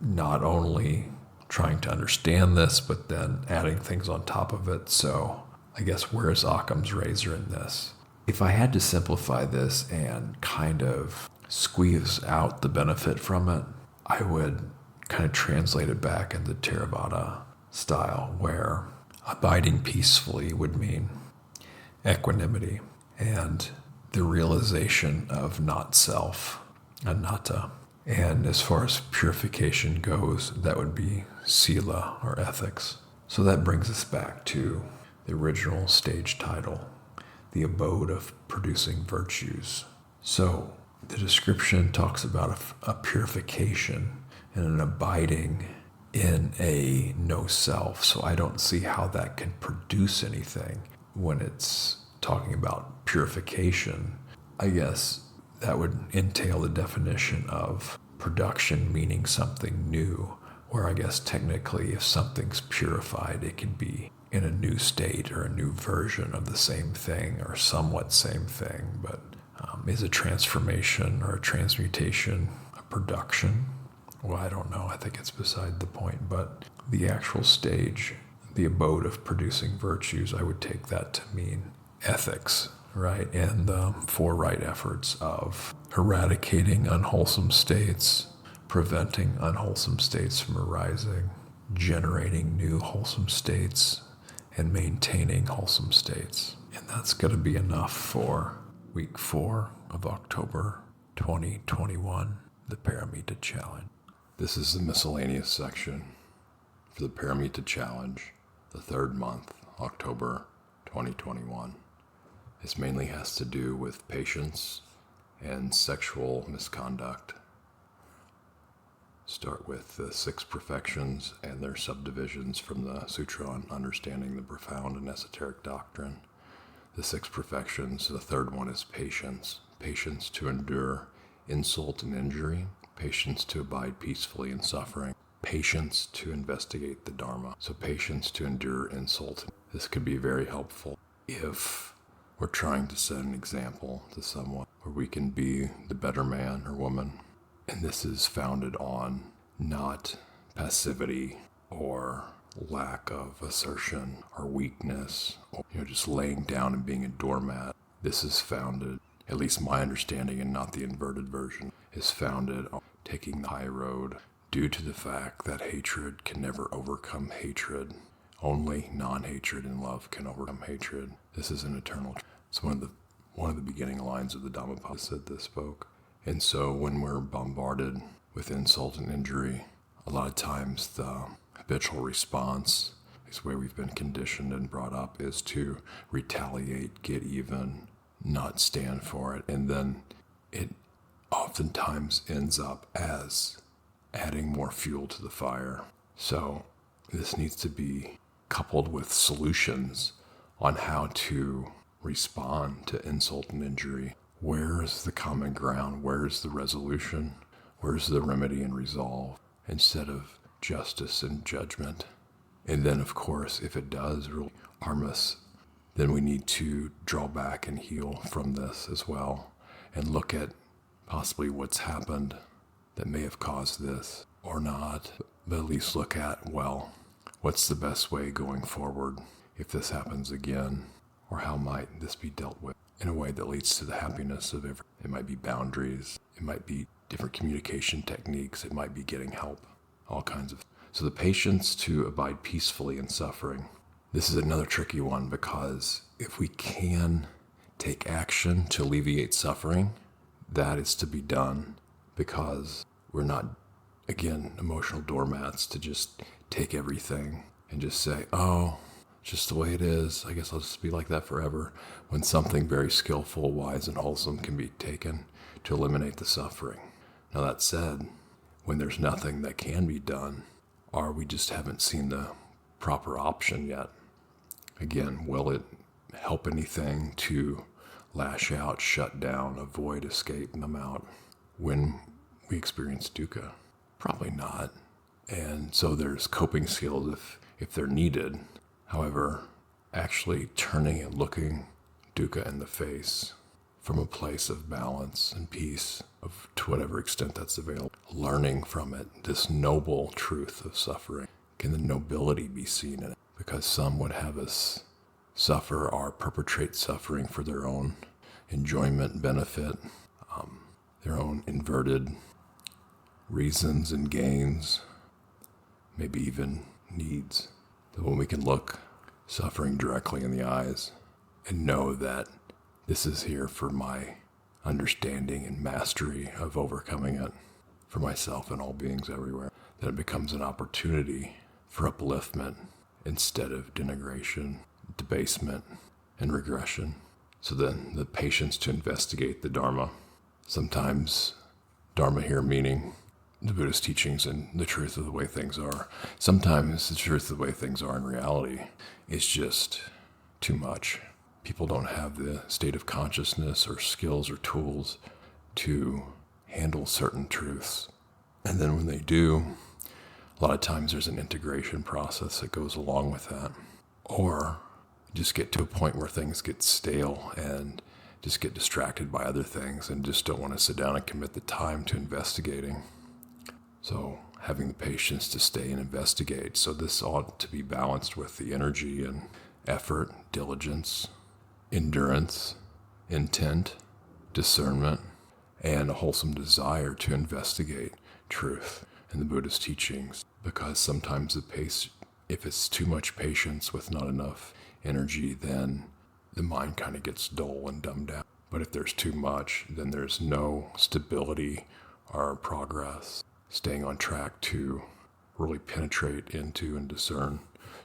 not only trying to understand this, but then adding things on top of it. So I guess where is Occam's razor in this? If I had to simplify this and kind of squeeze out the benefit from it, I would kind of translate it back into Theravada style, where abiding peacefully would mean equanimity and the realization of not self, anatta. And as far as purification goes, that would be sila or ethics. So that brings us back to the original stage title, the abode of producing virtues. So the description talks about a purification and an abiding in a no self. So I don't see how that can produce anything when it's talking about purification. I guess that would entail the definition of production meaning something new, where I guess technically if something's purified, it could be in a new state or a new version of the same thing or somewhat same thing. But is a transformation or a transmutation a production? Well, I don't know. I think it's beside the point. But the actual stage, the abode of producing virtues, I would take that to mean ethics, right? And the four right efforts of eradicating unwholesome states, preventing unwholesome states from arising, generating new wholesome states, and maintaining wholesome states. And that's going to be enough for week 4 of October 2021, the Pāramitā Challenge. This is the miscellaneous section for the Pāramitā Challenge, the 3rd month, October 2021. This mainly has to do with patience and sexual misconduct. Start with the 6 perfections and their subdivisions from the Sutra on Understanding the Profound and Esoteric Doctrine. The 6 perfections, the 3rd one is patience. Patience to endure insult and injury. Patience to abide peacefully in suffering. Patience to investigate the Dharma. So patience to endure insult. This could be very helpful if we're trying to set an example to someone where we can be the better man or woman. And this is founded on not passivity or lack of assertion or weakness, or just laying down and being a doormat. This is founded, at least my understanding and not the inverted version, is founded on taking the high road due to the fact that hatred can never overcome hatred. Only non-hatred and love can overcome hatred. This is an eternal. It's one of the beginning lines of the Dhammapada that spoke. And so when we're bombarded with insult and injury. A lot of times the habitual response, this way we've been conditioned and brought up, is to retaliate, get even, not stand for it. And then it oftentimes ends up as adding more fuel to the fire. So this needs to be coupled with solutions on how to respond to insult and injury. Where is the common ground? Where is the resolution? Where's the remedy and resolve instead of justice and judgment? And then, of course, if it does really harm us, then we need to draw back and heal from this as well and look at possibly what's happened that may have caused this or not, but at least look at, well, what's the best way going forward if this happens again, or how might this be dealt with in a way that leads to the happiness of everyone. It might be boundaries, it might be different communication techniques, it might be getting help, all kinds of. So the patience to abide peacefully in suffering. This is another tricky one, because if we can take action to alleviate suffering, that is to be done, because we're not, again, emotional doormats to just take everything and just say, oh, just the way it is, I guess I'll just be like that forever, when something very skillful, wise, and wholesome can be taken to eliminate the suffering. Now that said, when there's nothing that can be done, or we just haven't seen the proper option yet, again, will it help anything to lash out, shut down, avoid, escape, numb out when we experience dukkha? Probably not. And so there's coping skills if they're needed. However, actually turning and looking dukkha in the face from a place of balance and peace, to whatever extent that's available, learning from it, this noble truth of suffering. Can the nobility be seen in it? Because some would have us suffer or perpetrate suffering for their own enjoyment, benefit, their own inverted reasons and gains, maybe even needs. But when we can look suffering directly in the eyes and know that this is here for my understanding and mastery of overcoming it for myself and all beings everywhere, then it becomes an opportunity for upliftment instead of denigration, debasement, and regression. So then the patience to investigate the Dharma. Sometimes Dharma here meaning the Buddhist teachings and the truth of the way things are. Sometimes the truth of the way things are in reality is just too much. People don't have the state of consciousness or skills or tools to handle certain truths. And then when they do, a lot of times there's an integration process that goes along with that. Or just get to a point where things get stale and just get distracted by other things and just don't want to sit down and commit the time to investigating. So having the patience to stay and investigate. So this ought to be balanced with the energy and effort, diligence, endurance, intent, discernment, and a wholesome desire to investigate truth in the Buddhist teachings. Because sometimes the pace, if it's too much patience with not enough energy, then the mind kind of gets dull and dumbed down. But if there's too much, then there's no stability or progress, staying on track to really penetrate into and discern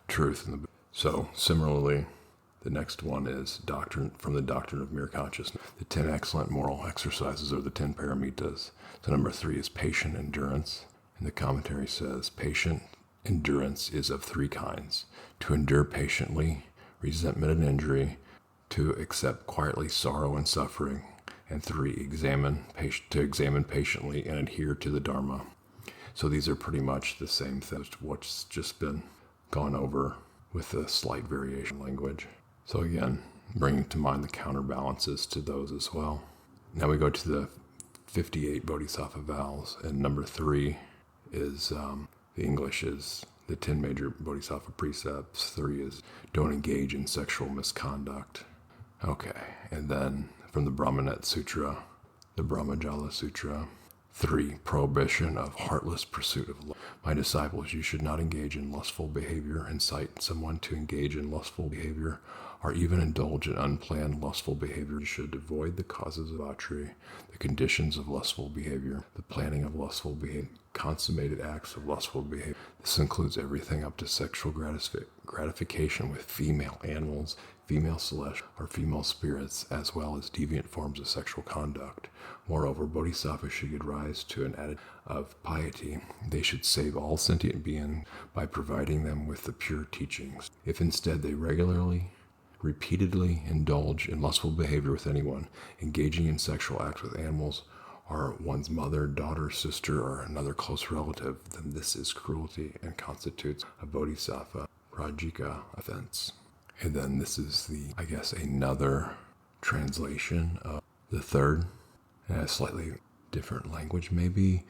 truth in the Buddha. So similarly, the next one is doctrine from the doctrine of mere consciousness. The 10 excellent moral exercises are the 10 Pāramitās. So number 3 is patient endurance. And the commentary says, patient endurance is of 3 kinds: to endure patiently resentment and injury, to accept quietly sorrow and suffering, and 3, to examine patiently and adhere to the Dharma. So these are pretty much the same thing as what's just been gone over with a slight variation language. So again, bringing to mind the counterbalances to those as well. Now we go to the 58 Bodhisattva Vowels, and number 3 is, the English is the 10 major Bodhisattva Precepts. 3 is don't engage in sexual misconduct. Okay, and then from the Brahmanet Sutra, the Brahmajala Sutra, 3. Prohibition of heartless pursuit of love. My disciples, you should not engage in lustful behavior, incite someone to engage in lustful behavior, or even indulge in unplanned lustful behavior. You should avoid the causes of debauchery, the conditions of lustful behavior, the planning of lustful behavior, consummated acts of lustful behavior. This includes everything up to sexual gratification with female animals, female celestial, or female spirits, as well as deviant forms of sexual conduct. Moreover, bodhisattvas should give rise to an attitude of piety. They should save all sentient beings by providing them with the pure teachings. If instead they repeatedly indulge in lustful behavior with anyone, engaging in sexual acts with animals, or one's mother, daughter, sister, or another close relative, then this is cruelty and constitutes a bodhisattva rajika offense. And then this is another translation of the third, slightly different language maybe.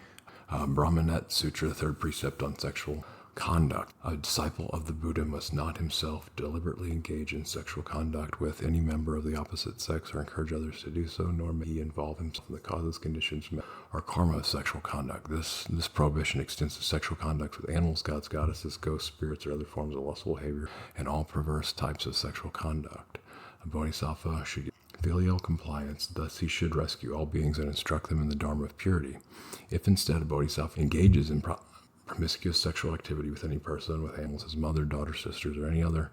Brahmanet Sutra, the third precept on sexual conduct. A disciple of the Buddha must not himself deliberately engage in sexual conduct with any member of the opposite sex or encourage others to do so, nor may he involve himself in the causes, conditions, or karma of sexual conduct. This prohibition extends to sexual conduct with animals, gods, goddesses, ghosts, spirits, or other forms of lustful behavior, and all perverse types of sexual conduct. A bodhisattva should give filial compliance, thus he should rescue all beings and instruct them in the Dharma of purity. If instead a bodhisattva engages in promiscuous sexual activity with any person, with animals, his mother, daughter, sisters, or any other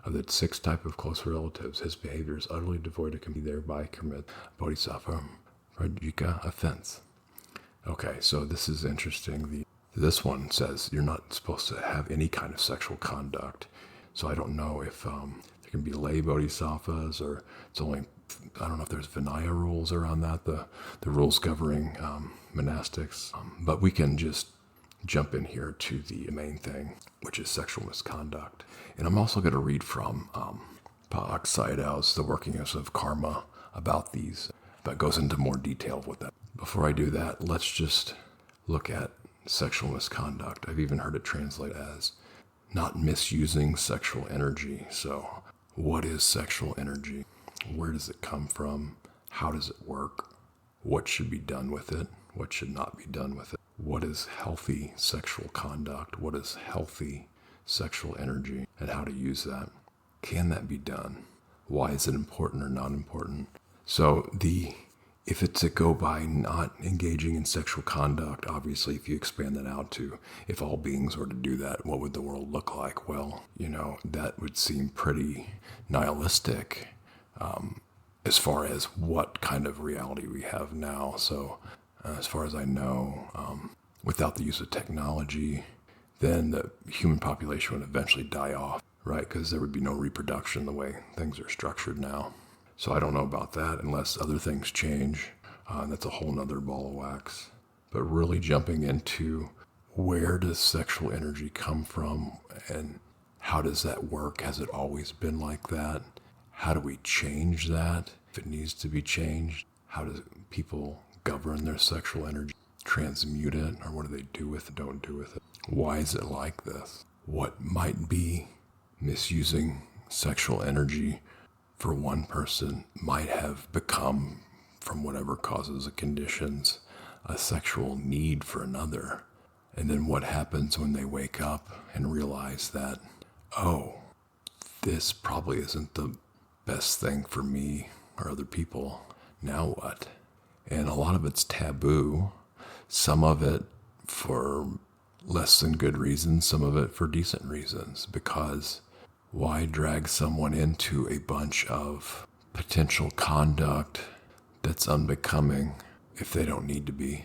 of the 6 types of close relatives, his behavior is utterly devoid of committing, thereby commit bodhisattva rajika offense. Okay, so this is interesting. This one says you're not supposed to have any kind of sexual conduct. So I don't know if there can be lay bodhisattvas, or it's only, I don't know if there's Vinaya rules around that, the rules governing monastics. But we can just jump in here to the main thing, which is sexual misconduct. And I'm also going to read from Pāramitās, The Workings of Karma, about these, but goes into more detail with that. Before I do that, let's just look at sexual misconduct. I've even heard it translated as not misusing sexual energy. So what is sexual energy? Where does it come from? How does it work? What should be done with it? What should not be done with it? What is healthy sexual conduct? What is healthy sexual energy, and how to use that? Can that be done? Why is it important or not important? So if it's to go by not engaging in sexual conduct, obviously if you expand that out to if all beings were to do that, what would the world look like? Well, that would seem pretty nihilistic as far as what kind of reality we have now. So as far as I know, without the use of technology, then the human population would eventually die off, right? Because there would be no reproduction the way things are structured now. So I don't know about that unless other things change. That's a whole nother ball of wax. But really jumping into where does sexual energy come from and how does that work? Has it always been like that? How do we change that if it needs to be changed? How do people govern their sexual energy, transmute it, or what do they do with it, don't do with it? Why is it like this? What might be misusing sexual energy for one person might have become, from whatever causes or conditions, a sexual need for another. And then what happens when they wake up and realize that, oh, this probably isn't the best thing for me or other people. Now what? And a lot of it's taboo. Some of it for less than good reasons, some of it for decent reasons. Because why drag someone into a bunch of potential conduct that's unbecoming if they don't need to be?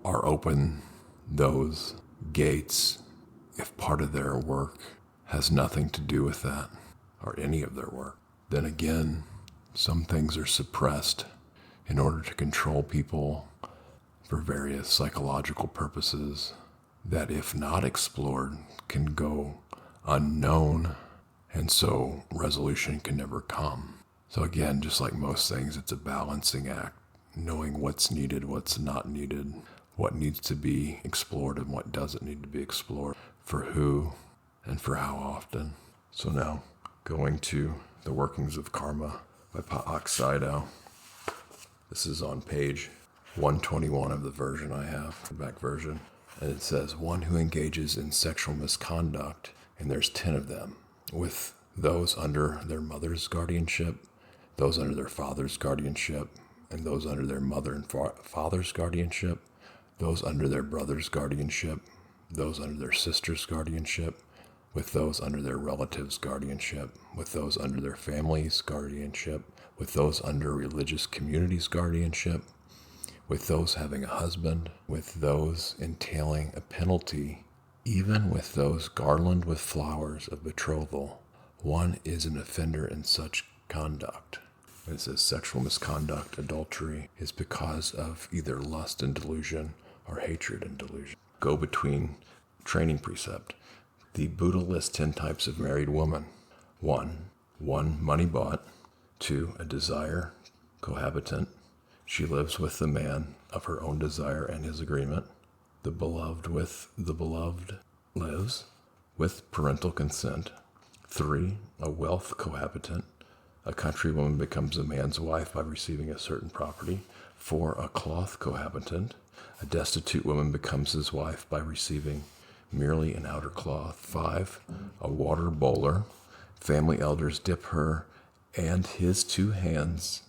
Or open those gates if part of their work has nothing to do with that, or any of their work. Then again, some things are suppressed in order to control people for various psychological purposes that, if not explored, can go unknown, and so resolution can never come. So again, just like most things, it's a balancing act, knowing what's needed, what's not needed, what needs to be explored and what doesn't need to be explored, for who and for how often. So now, going to The Workings of Karma by Pāramitā. This is on page 121 of the version I have, the back version. And it says, one who engages in sexual misconduct, and there's 10 of them, with those under their mother's guardianship, those under their father's guardianship, and those under their mother and father's guardianship, those under their brother's guardianship, those under their sister's guardianship, with those under their relatives' guardianship, with those under their family's guardianship, with those under religious community's guardianship, with those having a husband, with those entailing a penalty, even with those garlanded with flowers of betrothal. One is an offender in such conduct. It says sexual misconduct, adultery, is because of either lust and delusion or hatred and delusion. Go between training precept. The Buddha lists 10 types of married woman. 1, money bought. 2, a desire cohabitant. She lives with the man of her own desire and his agreement. The beloved with the beloved lives with parental consent. 3, a wealth cohabitant. A country woman becomes a man's wife by receiving a certain property. 4, a cloth cohabitant. A destitute woman becomes his wife by receiving merely an outer cloth. 5, a water bowler. Family elders dip her and his 2 hands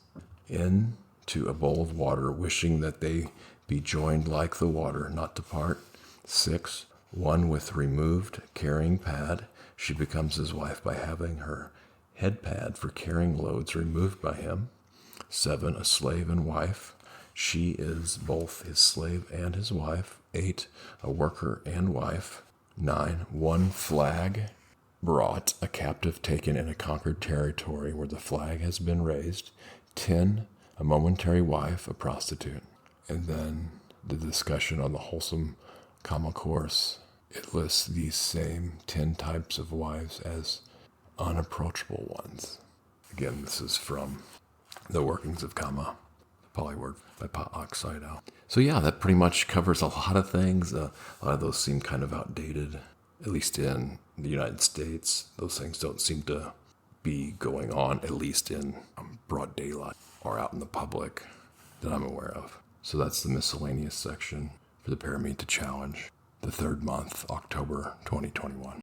into a bowl of water, wishing that they be joined like the water, not to part. 6, one with removed carrying pad. She becomes his wife by having her head pad for carrying loads removed by him. 7, a slave and wife. She is both his slave and his wife. 8, a worker and wife. 9, one flag brought, a captive taken in a conquered territory where the flag has been raised. 10, a momentary wife, a prostitute. And then the discussion on the wholesome Kama course. It lists these same 10 types of wives as unapproachable ones. Again, this is from The Workings of Kama, Polyword by Pa Oxidao. So yeah, that pretty much covers a lot of things. A lot of those seem kind of outdated, at least in the United States. Those things don't seem to be going on, at least in broad daylight or out in the public that I'm aware of. So that's the miscellaneous section for the Pāramitā challenge, the 3rd month, October 2021.